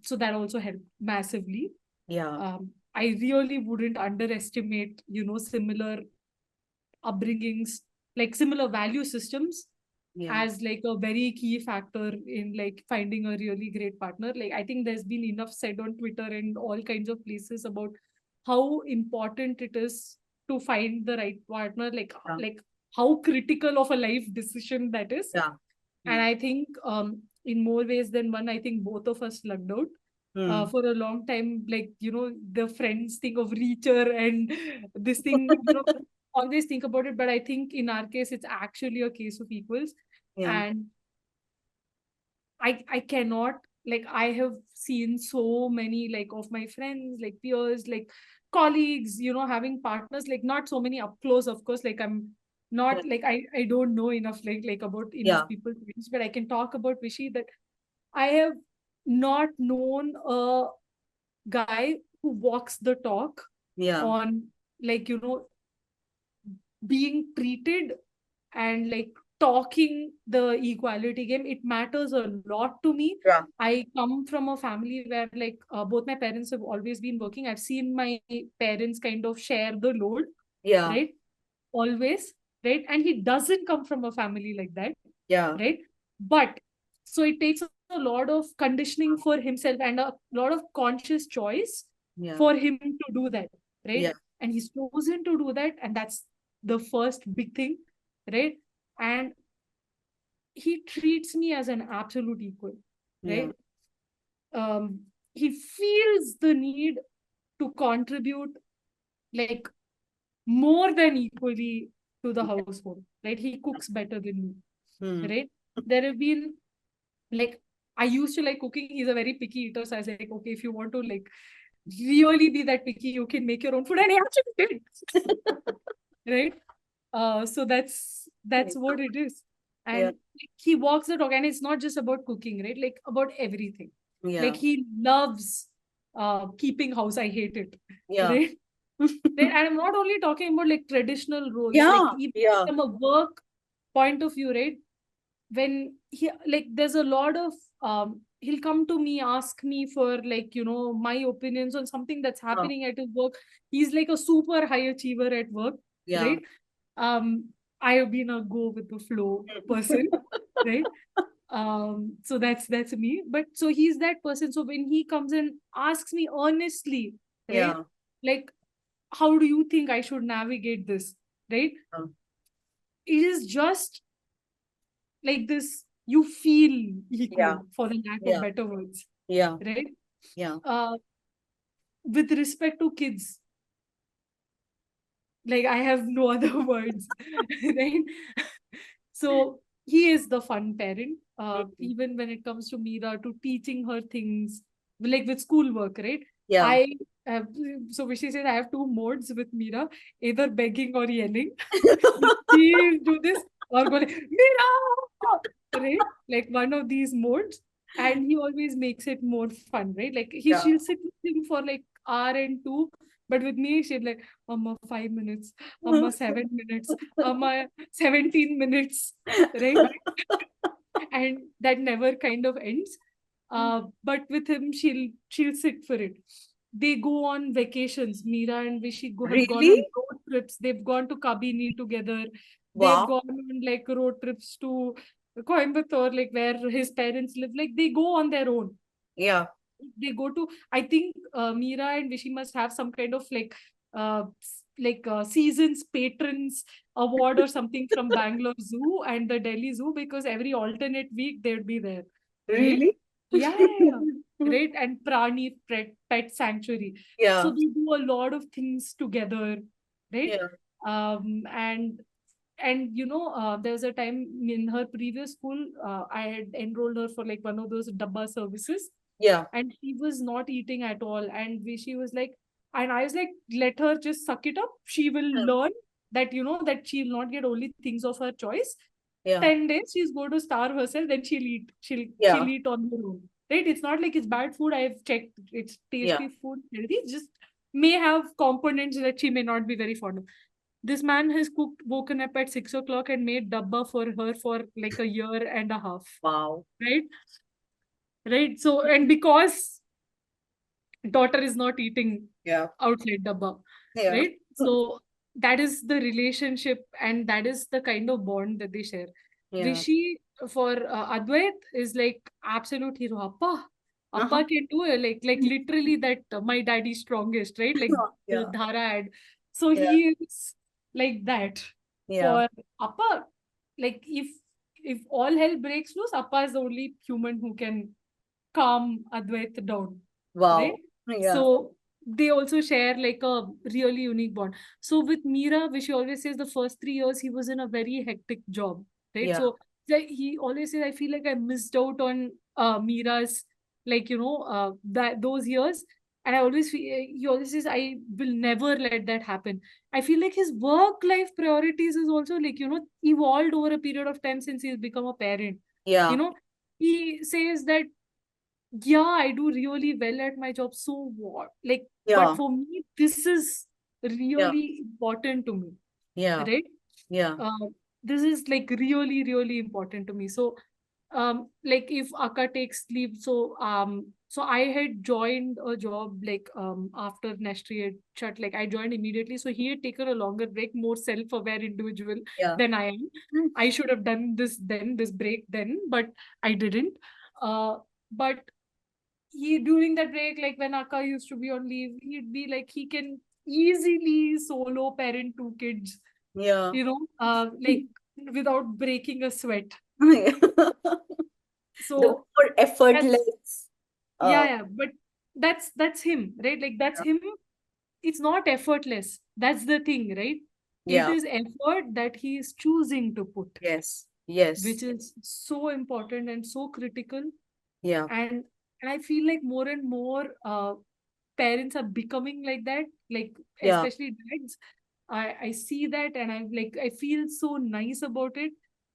So that also helped massively. Yeah. I really wouldn't underestimate, similar upbringings, like similar value systems, Yeah. as like a very key factor in like finding a really great partner. Like I think there's been enough said on Twitter and all kinds of places about how important it is to find the right partner, Yeah. like how critical of a life decision that is. Yeah. And Yeah. I think in more ways than one, I think both of us lucked out. Hmm. For a long time, like, the friends think of reacher and this thing, always think about it. But I think in our case, it's actually a case of equals. Yeah. And I cannot, like, I have seen so many like of my friends, like peers, like colleagues, having partners, like not so many up close, of course. Like I'm not like, I don't know enough like about enough Yeah. people to use, but I can talk about Vishy that I have not known a guy who walks the talk Yeah. on, like, being treated and like talking the equality game. It matters a lot to me. Yeah. I come from a family where like both my parents have always been working. I've seen my parents kind of share the load, Yeah. right? Always, right? And he doesn't come from a family like that, Yeah. right? But so it takes a lot of conditioning for himself and a lot of conscious choice Yeah. for him to do that, Yeah. right? And he's chosen to do that, and that's the first big thing, right? And he treats me as an absolute equal, Yeah. right? He feels the need to contribute like more than equally to the household, right? He cooks better than me, Hmm. right? There have been like, I used to like cooking. He's a very picky eater, so I was like, okay, if you want to like really be that picky, you can make your own food, and he actually did, right? So that's what it is. Yeah. And he walks the talk, and it's not just about cooking, right? Like about everything. Like Yeah. he loves keeping house. I hate it, Yeah. right? Right? And I'm not only talking about like traditional roles, like Yeah, even yeah, from a work point of view, right? When he like there's a lot of he'll come to me, ask me for like, my opinions on something that's uh, happening at his work. He's like a super high achiever at work, yeah. right? um I have been a go with the flow person, right? So that's me. But so he's that person, so when he comes and asks me honestly, right, Yeah. like, how do you think I should navigate this, right? uh, It is just like this, you feel equal, Yeah. for the lack of Yeah. better words, Yeah. right? Yeah. uh with respect to kids, like I have no other words, right? So he is the fun parent, Mhm. even when it comes to Meera, to teaching her things, like with schoolwork, right? Yeah. I have, so Vishy says I have two modes with Meera, either begging or yelling. Please do this, or go like, Meera! Right? Like one of these modes. And he always makes it more fun, right? Like Yeah. she'll sit with him for like hour and two, but with me, she'll like, 5 minutes, 7 minutes, 17 minutes, right? And that never kind of ends. But with him, she'll sit for it. They go on vacations. Meera and Vishy have gone on Really? road trips. They've gone to Kabini together. They've Wow. gone on like road trips to Coimbatore, like where his parents live. Like they go on their own. Yeah. They go to, I think Meera and Vishy must have some kind of seasons patrons award or something from Bangalore Zoo and the Delhi Zoo, because every alternate week they'd be there, right? Really? Yeah, yeah, yeah. Right? And Prani pet sanctuary. So Yeah. they do a lot of things together, right? Yeah. And there was a time in her previous school, I had enrolled her for like one of those dabba services, Yeah. and she was not eating at all. And she was like, and I was like, let her just suck it up. She will learn that, that she'll not get only things of her choice. Yeah. 10 days, she's going to starve herself, then she'll eat. She'll Yeah. eat on her own. Right? It's not like it's bad food. I've checked. It's Yeah. tasty food, healthy. Just may have components that she may not be very fond of. This man has woken up at 6 o'clock and made dabba for her for like a year and a half. Wow. Right? Right. So, and because daughter is not eating Yeah. outside dabba, Yeah. right? So that is the relationship, and that is the kind of bond that they share. Yeah. Vishy for Advait is like absolute hero. Appa Uh-huh. can do it, like literally that my daddy's strongest, right? Like the Yeah. Dhara ad. So Yeah. he is like that Yeah. for Appa. Like if all hell breaks loose, Appa is the only human who can calm Advait down, right? Wow. Yeah. So they also share like a really unique bond. So with Meera, which she always says the first 3 years he was in a very hectic job, right? Yeah. So like, he always says, I feel like I missed out on Meera's, like, that those years. And I always feel, he always says, I will never let that happen. I feel like his work life priorities is also like, evolved over a period of time since he's become a parent. You Yeah. know, he says that, yeah, I do really well at my job. So what? Like, but Yeah. for me, this is Yeah. really important to me, Yeah. right? Yeah. Uh, this is like really, really important to me. So, like if Akka takes leave, so I had joined a job like after Nestri had shut, like I joined immediately. So he had taken a longer break, more self-aware individual Yeah. than I am. I should have done this break then, but I didn't. But he during that break, like when Akka used to be on leave, he'd be like he can easily solo parent two kids, Yeah. like without breaking a sweat. The So more that's effortless. yeah, Uh, yeah. But that's him, right? Like that's him. It's not effortless. That's the thing, right? It yeah. is effort that he is choosing to put, Yes. Yes. which is so important and so critical. Yeah. And I feel like more and more parents are becoming like that, like Yeah. especially dads. I see that, and I feel so nice about it.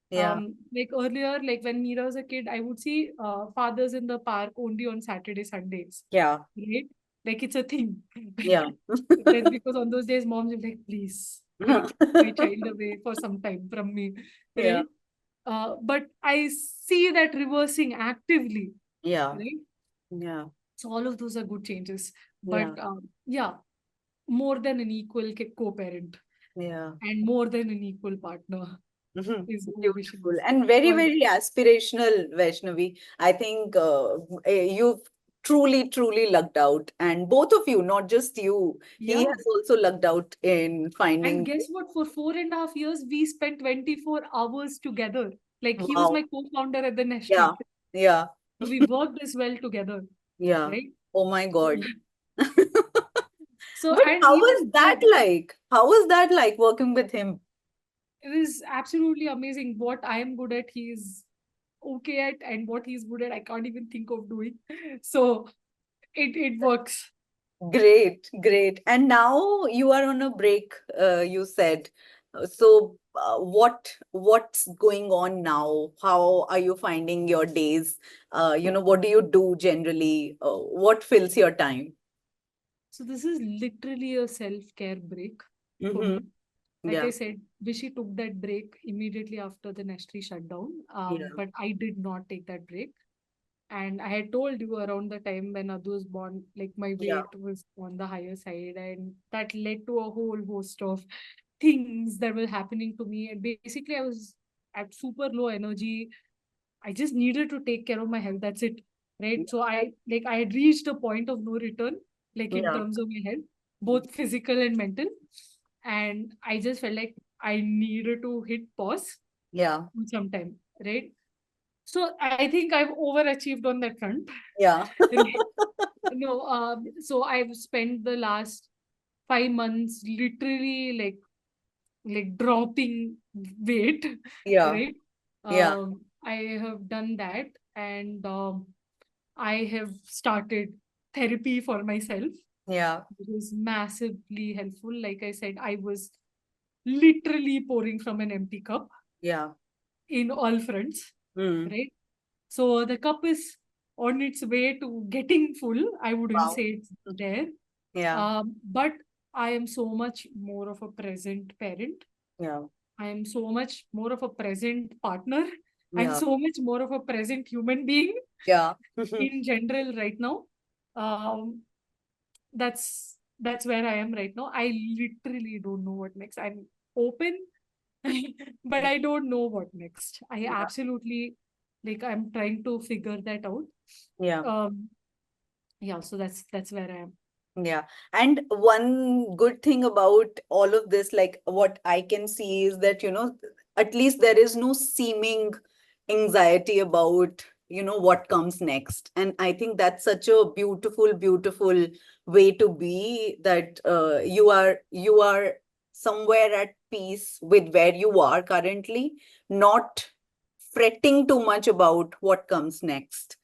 Yeah. Like earlier, like when Meera was a kid, I would see fathers in the park only on Saturday, Sundays, Yeah. right? like it's a thing. Yeah. Then because on those days, moms will like, please take my child away for some time from me, Yeah. right? But I see that reversing actively, Yeah. right? Yeah. So all of those are good changes. Yeah. But yeah, more than an equal co-parent Yeah. and more than an equal partner is my vision. Beautiful and very, All very aspirational, Vaishnavi. I think you've truly, truly lucked out. And both of you, not just you, he yeah. has also lucked out in And finding. guess what? For 4.5 years, we spent 24 hours together. Like he was Wow. my co-founder at the Yeah. nursery. Yeah. So we worked as well together, Yeah. right? Oh my God. So, But and how even was that like? How was that like working with him? it was absolutely amazing. What I am good at, he's okay at, and what he's good at, I can't even think of doing. So it works. Great, great. And now you are on a break, you said. So, what's going on now? How are you finding your days? What do you do generally? What fills your time? So this is literally a self-care break for Mm-hmm. me. Like I Yeah, said, Vishy took that break immediately after the nursery shutdown. yeah, But I did not take that break. And I had told you around the time when Adu was born, like my yeah, weight was on the higher side, and that led to a whole host of things that were happening to me. And basically, I was at super low energy. I just needed to take care of my health. That's it. Right. So I had reached a point of no return, like in yeah, terms of my health, both physical and mental. And I just felt like I needed to hit pause yeah, sometime. Right. So I think I've overachieved on that front. yeah, Right. No, so I've spent the last 5 months literally like dropping weight, yeah, right? yeah, I have done that, and I have started therapy for myself, yeah, which was massively helpful. Like I said, I was literally pouring from an empty cup yeah. in all fronts, Mm. right? So the cup is on its way to getting full. I wouldn't Wow. say it's there. Yeah, But I am so much more of a present parent. yeah, I am so much more of a present partner. I'm yeah, so much more of a present human being yeah, in general right now. Um, that's where I am right now. I literally don't know what next. I'm open, but I don't know what next. I yeah, absolutely like I'm trying to figure that out. yeah. Um, yeah, so that's where I am. Yeah. And one good thing about all of this, like what I can see is that, at least there is no seeming anxiety about, what comes next. And I think that's such a beautiful, beautiful way to be that you are somewhere at peace with where you are currently, not fretting too much about what comes next.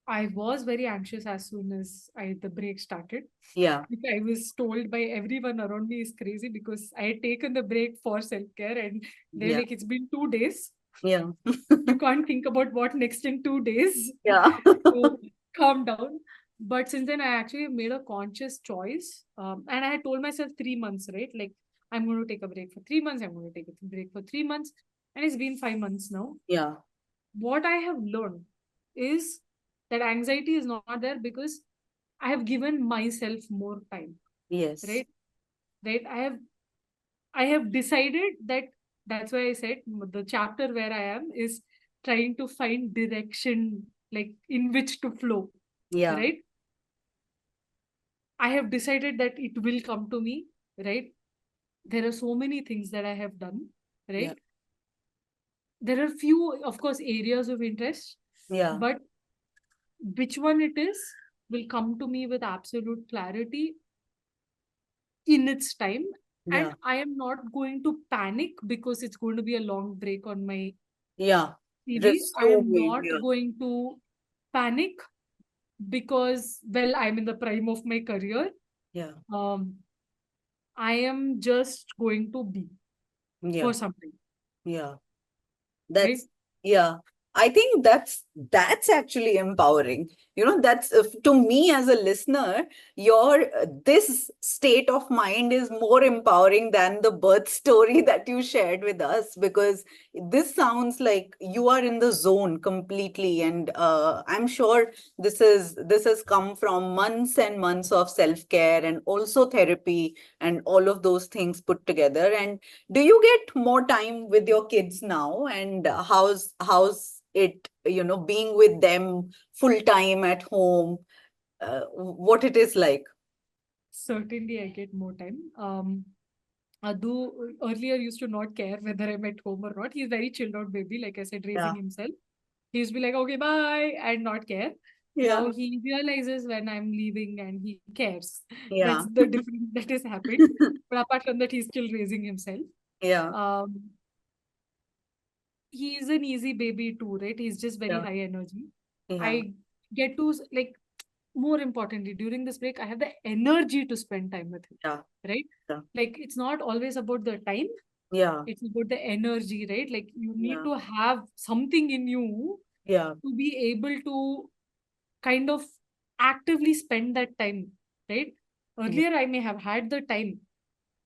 I was very anxious as soon as the break started. Yeah. Like, I was told by everyone around me is crazy because I had taken the break for self-care, and they're Yeah. like, it's been 2 days. Yeah. You can't think about what next in 2 days. Yeah. So calm down. But since then, I actually made a conscious choice. And I had told myself 3 months, right? Like, I'm going to take a break for 3 months. I'm going to take a break for 3 months. And it's been 5 months now. Yeah. What I have learned is that anxiety is not there because I have given myself more time, Yes. right? Right. I have decided that that's why I said the chapter where I am is trying to find direction, like in which to flow, Yeah. right? I have decided that it will come to me, right? There are so many things that I have done, Yeah. right? There are few, of course, areas of interest, Yeah. but which one it is will come to me with absolute clarity in its time. And Yeah. I am not going to panic because it's going to be a long break on my Yeah. CV. I am Resume. not Yeah. going to panic because, well, I'm in the prime of my career. Yeah. Um, I am just going to be Yeah. for something, Yeah. right? That's, yeah. I think that's actually empowering. That's to me as a listener, your this state of mind is more empowering than the birth story that you shared with us, because this sounds like you are in the zone completely. And I'm sure this has come from months and months of self-care and also therapy and all of those things put together. And do you get more time with your kids now? And how's it, being with them full time at home, what it is like? Certainly, I get more time. Though earlier used to not care whether I'm at home or not. He's very chilled out baby, like I said, raising Yeah, himself. He used to be like, okay, bye, and not care. Now yeah, he realizes when I'm leaving and he cares. yeah, That's the difference that has happened. But apart from that, he's still raising himself. yeah, Um, he is an easy baby too, right? He's just very yeah, high energy. yeah, I get to like more importantly during this break, I have the energy to spend time with him, yeah, right? yeah, Like it's not always about the time, yeah, it's about the energy, right? Like you need yeah, to have something in you yeah, to be able to kind of actively spend that time, right? yeah, Earlier I may have had the time,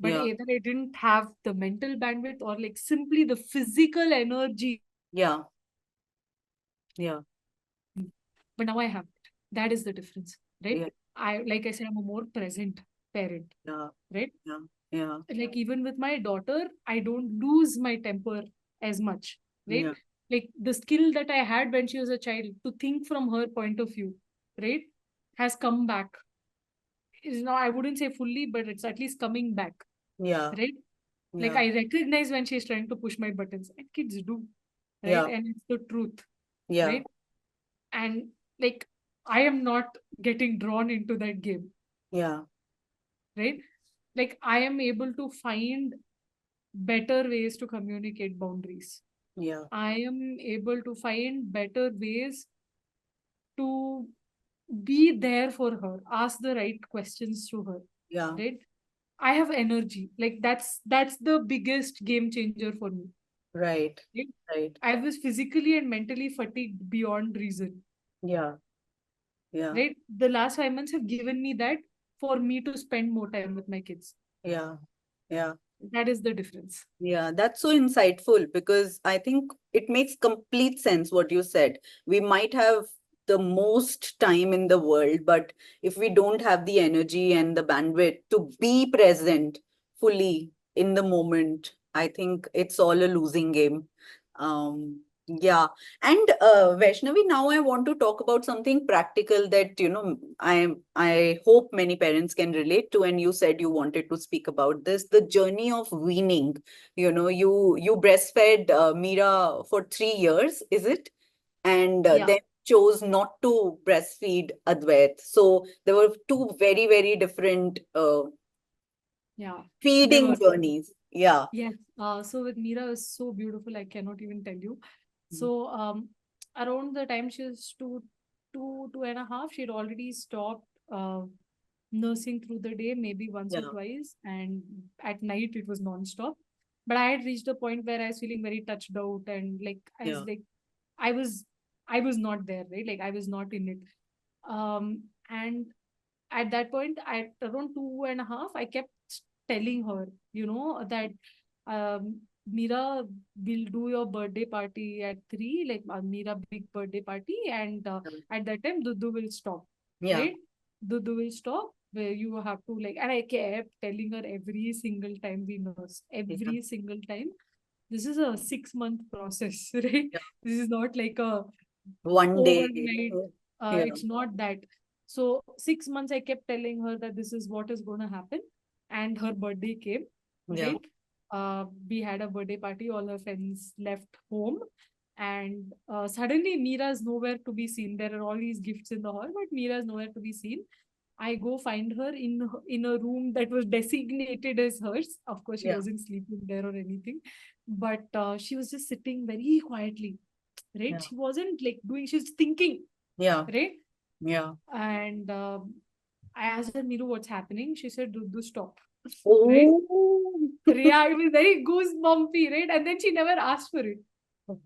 but yeah, either I didn't have the mental bandwidth or like simply the physical energy. yeah, yeah, But now I have it. That is the difference, right? yeah, Like I said, I'm a more present parent, yeah, right? yeah, yeah, Like even with my daughter, I don't lose my temper as much, right? yeah, Like the skill that I had when she was a child to think from her point of view, right, has come back. Is now, I wouldn't say fully, but it's at least coming back, yeah, right? Like yeah, I recognize when she's trying to push my buttons, and kids do, right? yeah, And it's the truth, yeah, right? And like I am not getting drawn into that game, yeah, right? Like I am able to find better ways to communicate boundaries. yeah, I am able to find better ways to be there for her, ask the right questions to her, yeah, right? I have energy. Like that's the biggest game changer for me. right, Right? right, I was physically and mentally fatigued beyond reason. yeah, yeah, Right? The last 5 months have given me that for me to spend more time with my kids. yeah, yeah. That is the difference. Yeah, that's so insightful, because I think it makes complete sense what you said. We might have the most time in the world, but if we don't have the energy and the bandwidth to be present fully in the moment, I think it's all a losing game. Yeah. And Vaishnavi, now I want to talk about something practical that, I hope many parents can relate to. And you said you wanted to speak about this, the journey of weaning. You breastfed Meera for 3 years, is it? And Yeah. then chose not to breastfeed Advait. So there were two very, very different Yeah. They feeding were. journeys. Yeah. Yes. So with Meera is so beautiful, I cannot even tell you. Mm. So around the time she was two and a half, she'd already stopped nursing through the day, maybe once or Yeah. twice, and at night it was non-stop. But I had reached a point where I was feeling very touched out, and like Yeah. I was I was not there, right? Like I was not in it. And at that point, at around 2.5, I kept telling her, that Meera will do your birthday party at 3, like Meera big birthday party, and at that time, Dudu will stop, Yeah. right? Dudu will stop where you have to like, and I kept telling her every single time we nurse, Yeah. every single time. This is a 6-month process, right? Yeah. This is not like a One day. overnight. Yeah. It's not that. So 6 months I kept telling her that this is what is going to happen, and her birthday came, Yeah. right? We had a birthday party, all her friends left home, and suddenly Meera is nowhere to be seen. There are all these gifts in the hall, but Meera is nowhere to be seen. I go find her in a room that was designated as hers. Of course she Yeah. wasn't sleeping there or anything, but she was just sitting very quietly, right? Yeah. She wasn't like doing, she's thinking, Yeah. right? Yeah. And I asked her, Miru, what's happening? She said, do stop. Right? Oh. Yeah, it was very goosebumpy, right? And then she never asked for it.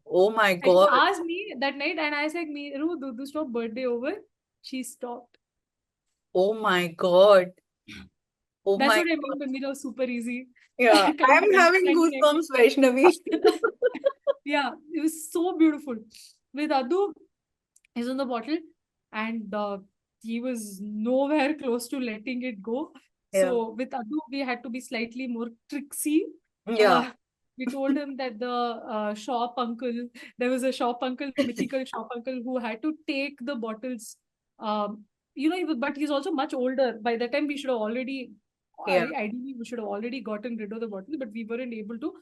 Oh my And she God. asked me that night, and I said, Miru, do stop, birthday over. She stopped. Oh my God. Oh That's my what I mean God. by Meera super easy. Yeah, Kind of I'm having instant goosebumps, Vaishnavi. yeah, it was so beautiful. With Adu, he's on the bottle, and he was nowhere close to letting it go. Yeah. So with Adu, we had to be slightly more tricksy. Yeah. Uh, we told him that the shop uncle, there was a shop uncle, mythical shop uncle, who had to take the bottles. Um, but he's also much older. By the time we should have already, Yeah. ideally, we should have already gotten rid of the bottle, but we weren't able to.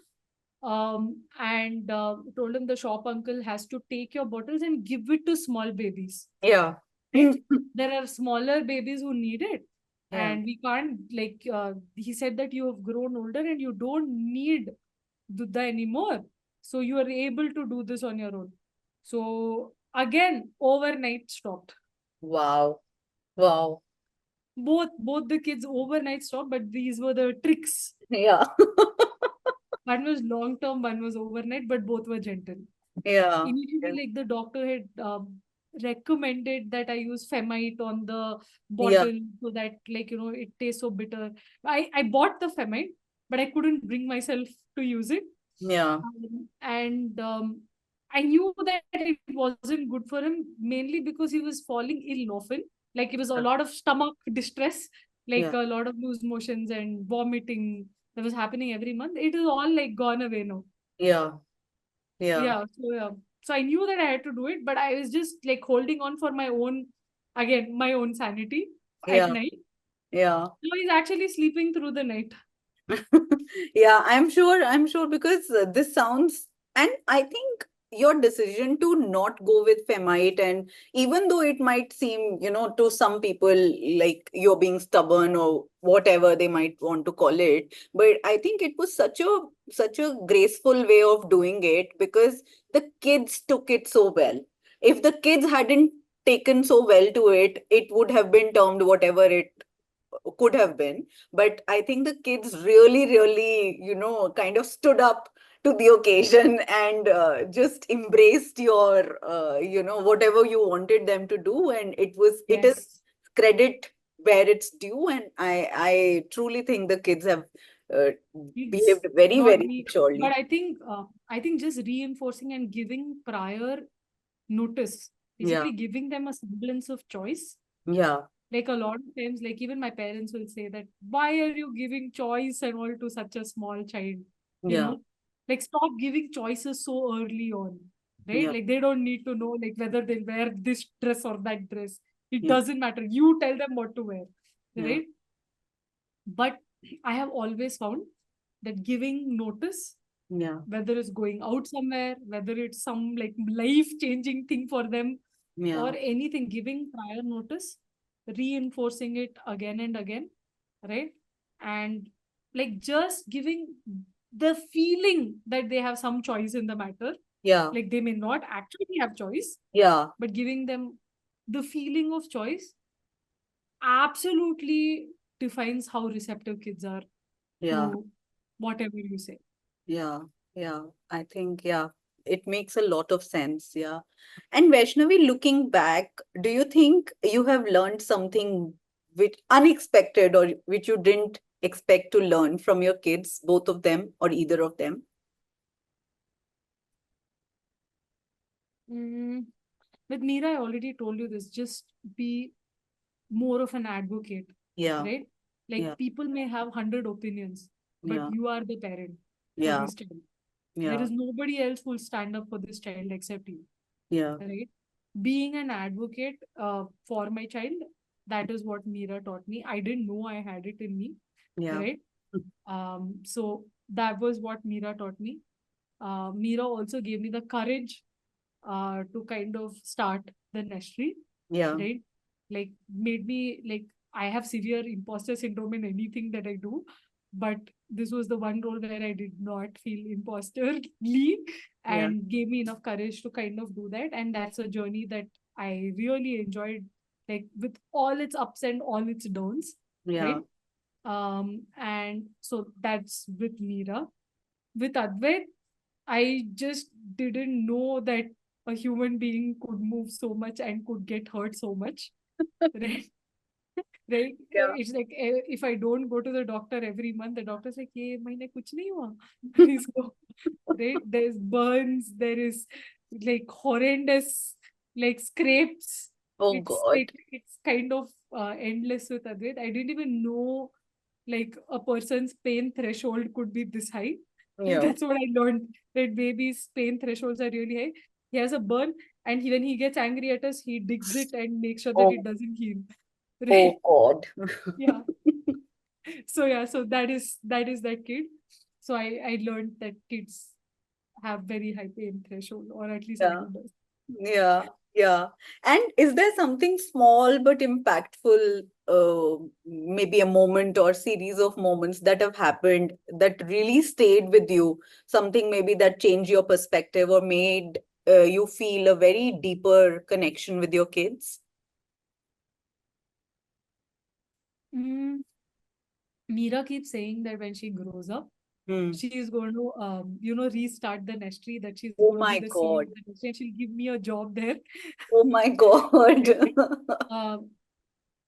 And told him the shop uncle has to take your bottles and give it to small babies, Yeah. right? There are smaller babies who need it, Yeah. and we can't he said that you have grown older and you don't need dudha anymore, so you are able to do this on your own. So again, overnight stopped. Wow. Wow. Both the kids overnight stopped, but these were the tricks. Yeah. One was long term, one was overnight, but both were gentle. Yeah. Initially, Yeah. like the doctor had recommended that I use Femite on the Yeah. bottle so that, it tastes so bitter. I bought the Femite, but I couldn't bring myself to use it. Yeah. And I knew that it wasn't good for him, mainly because he was falling ill often. Like it was a lot of stomach distress, like Yeah. a lot of loose motions and vomiting that was happening every month. It is all like gone away now. Yeah. Yeah. So I knew that I had to do it, but I was just like holding on for my own, again, my own sanity at Yeah. night. Yeah. So he's actually sleeping through the night. Yeah, I'm sure because this sounds, and I think your decision to not go with Femite, and even though it might seem, to some people like you're being stubborn or whatever they might want to call it, but I think it was such a graceful way of doing it because the kids took it so well. If the kids hadn't taken so well to it, it would have been termed whatever it could have been. But I think the kids really, really, kind of stood up to the occasion and just embraced your, whatever you wanted them to do. And it is Yes. credit where it's due. And I truly think the kids have uh, Kids, behaved very, not very me. But maturely. I think just reinforcing and giving prior notice, Yeah. basically giving them a semblance of choice. Yeah. Like a lot of times, like even my parents will say that, why are you giving choice and all to such a small child? You Yeah. know, like stop giving choices so early on, right? Yeah. Like they don't need to know like whether they'll wear this dress or that dress. It Yeah. doesn't matter. You tell them what to wear, Yeah. right? But I have always found that giving notice, Yeah. whether it's going out somewhere, whether it's some like life changing thing for them, or Yeah. anything, giving prior notice, reinforcing it again and again, right? And like just giving the feeling that they have some choice in the matter. Yeah. Like they may not actually have choice, Yeah. but giving them the feeling of choice absolutely defines how receptive kids are Yeah. to whatever you say. Yeah, yeah. I think, yeah, it makes a lot of sense. Yeah. And Vaishnavi, looking back, do you think you have learned something which unexpected or which you didn't expect to learn from your kids, both of them or either of them? Mm, with Meera, I already told you this. Just be more of an advocate, Yeah, right? Like yeah, people may have 100 opinions, but yeah, you are the parent for yeah, this child. There yeah, is nobody else who will stand up for this child except you, yeah, right? Being an advocate for my child, that is what Meera taught me. I didn't know I had it in me, yeah, right? So that was what Meera taught me. Meera also gave me the courage to kind of start the nursery, yeah, right? Like made me like I have severe imposter syndrome in anything that I do, but this was the one role where I did not feel imposterly yeah, and gave me enough courage to kind of do that. And that's a journey that I really enjoyed, like with all its ups and all its downs, yeah, right? And so that's with Meera. With Advait, I just didn't know that a human being could move so much and could get hurt so much. right? Right? Yeah. It's like if I don't go to the doctor every month, the doctor's like, "ये महीने कुछ नहीं हुआ इसको." Right? There's burns, there is like horrendous like scrapes. Oh It's God. like it's kind of endless with Advait. I didn't even know like a person's pain threshold could be this high. Yeah. That's what I learned, that babies' pain thresholds are really high. He has a burn, and when he gets angry at us, he digs it and makes sure that it Oh, doesn't heal. oh Right? God. Yeah. So yeah, so that is that kid. So I learned that kids have very high pain threshold, or at least Yeah. Adu does. Yeah, yeah. And is there something small but impactful, maybe a moment or series of moments that have happened that really stayed with you? Something maybe that changed your perspective or made you feel a very deeper connection with your kids? Mm, Meera keeps saying that when she grows up, Hmm. she is going to restart the nestry, that she's Oh going to be my the CEO God. of the nestry, and she'll give me a job there. Oh my God. Right? Um,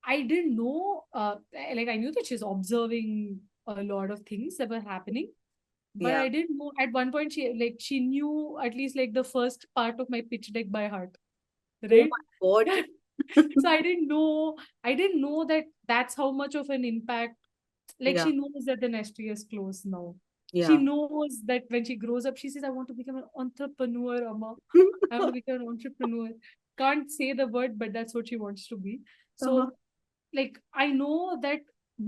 I didn't know, like I knew that she's observing a lot of things that were happening, but Yeah. I didn't know at one point she knew at least like the first part of my pitch deck by heart, Oh right? my God. So I didn't know that that's how much of an impact. Like Yeah. she knows that the nestry is closed now. She Yeah. knows that when she grows up, she says, "I want to become an entrepreneur, Amma. I want to become an entrepreneur." Can't say the word, but that's what she wants to be. Uh-huh. So, like, I know that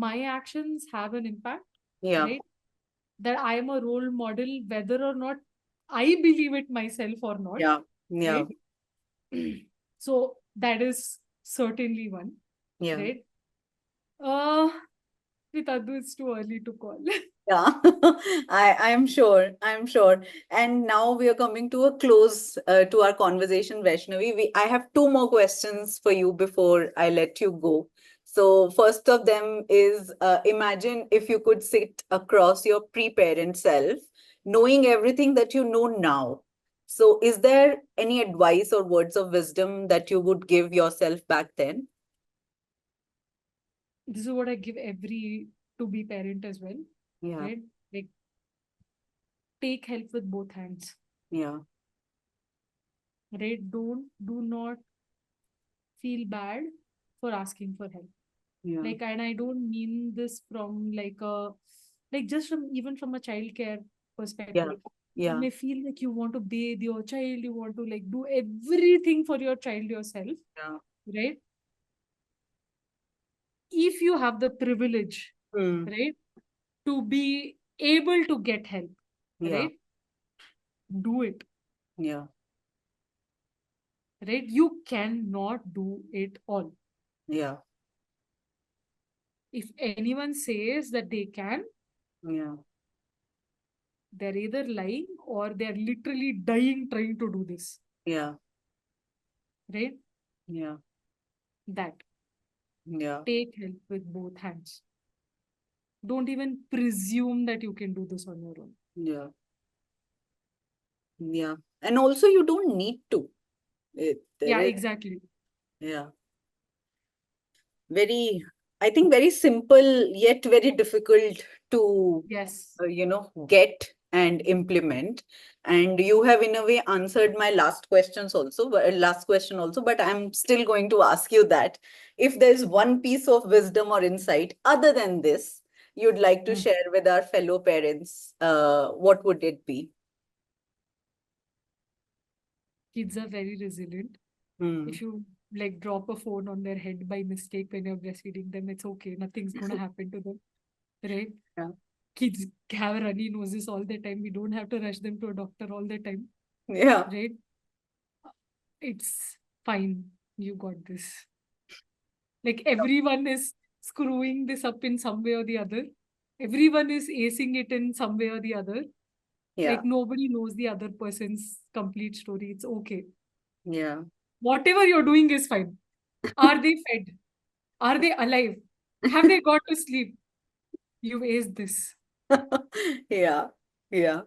my actions have an impact, Yeah. right? That I am a role model, whether or not I believe it myself or not, Yeah. Yeah. right? So that is certainly one, Yeah. right? Uh, with Adu, it's too early to call. Yeah, I'm sure. I'm sure. And now we are coming to a close to our conversation, Vaishnavi. I have two more questions for you before I let you go. So, first of them is imagine if you could sit across your pre-parent self, knowing everything that you know now. So, is there any advice or words of wisdom that you would give yourself back then? This is what I give every to be parent as well, Yeah, right? Like take help with both hands, yeah, right? Do not feel bad for asking for help. yeah, Like, and I don't mean this from like a like just from even from a childcare yeah, perspective. You yeah, may feel like you want to bathe your child, you want to like do everything for your child yourself, yeah. right? If you have the privilege, Hmm. right, to be able to get help, Yeah, right, do it, yeah, right? You cannot do it all. yeah, If anyone says that they can, yeah. they're either lying or they're literally dying trying to do this, Yeah, right? yeah, That yeah, take help with both hands. Don't even presume that you can do this on your own. yeah, yeah. And also, you don't need to. There Yeah, is, exactly. yeah, very, I think very simple yet very difficult to, Yes. get and implement. And you have, in a way, answered my last question also, but I'm still going to ask you that if there's one piece of wisdom or insight other than this you'd like to Mm. share with our fellow parents, what would it be? Kids are very resilient. Hmm. If you like drop a phone on their head by mistake when you're breastfeeding them, it's okay. Nothing's gonna happen to them, right? Yeah. Kids have runny noses all the time. We don't have to rush them to a doctor all the time, Yeah. right? It's fine. You got this. Like everyone is screwing this up in some way or the other. Everyone is acing it in some way or the other. Yeah. Like nobody knows the other person's complete story. It's okay. Yeah. Whatever you're doing is fine. Are they fed? Are they alive? Have they got to sleep? You've aced this. Yeah. Yeah.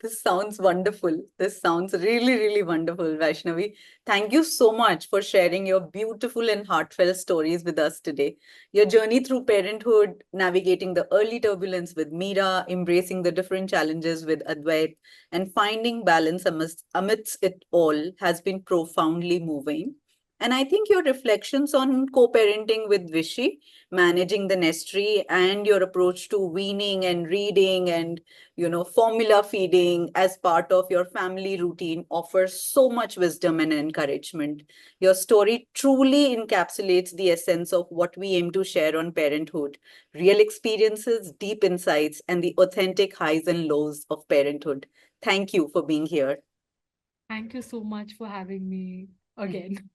This sounds wonderful. This sounds really, really wonderful, Vaishnavi. Thank you so much for sharing your beautiful and heartfelt stories with us today. Your journey through parenthood, navigating the early turbulence with Meera, embracing the different challenges with Advait, and finding balance amidst it all has been profoundly moving. And I think your reflections on co parenting with Vishy, managing the nestry, and your approach to weaning and reading and formula feeding as part of your family routine offers so much wisdom and encouragement. Your story truly encapsulates the essence of what we aim to share on parenthood: real experiences, deep insights, and the authentic highs and lows of parenthood. Thank you for being here. Thank you so much for having me again.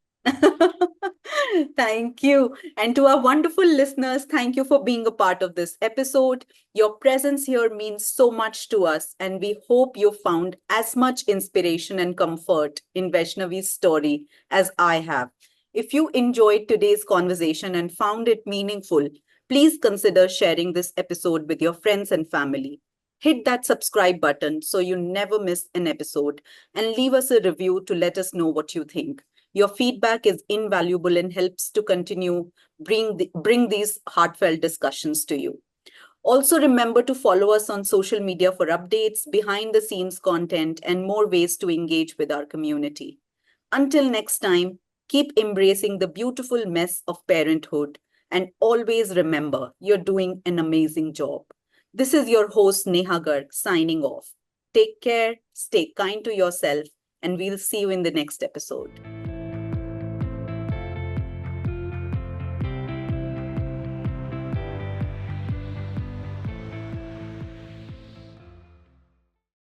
Thank you. And to our wonderful listeners, thank you for being a part of this episode. Your presence here means so much to us, and we hope you found as much inspiration and comfort in Vaishnavi's story as I have. If you enjoyed today's conversation and found it meaningful, please consider sharing this episode with your friends and family. Hit that subscribe button so you never miss an episode, and leave us a review to let us know what you think. Your feedback is invaluable and helps to continue bring these heartfelt discussions to you. Also, remember to follow us on social media for updates, behind the scenes content, and more ways to engage with our community. Until next time, keep embracing the beautiful mess of parenthood, and always remember you're doing an amazing job. This is your host, Neha Garg, signing off. Take care, stay kind to yourself, and we'll see you in the next episode.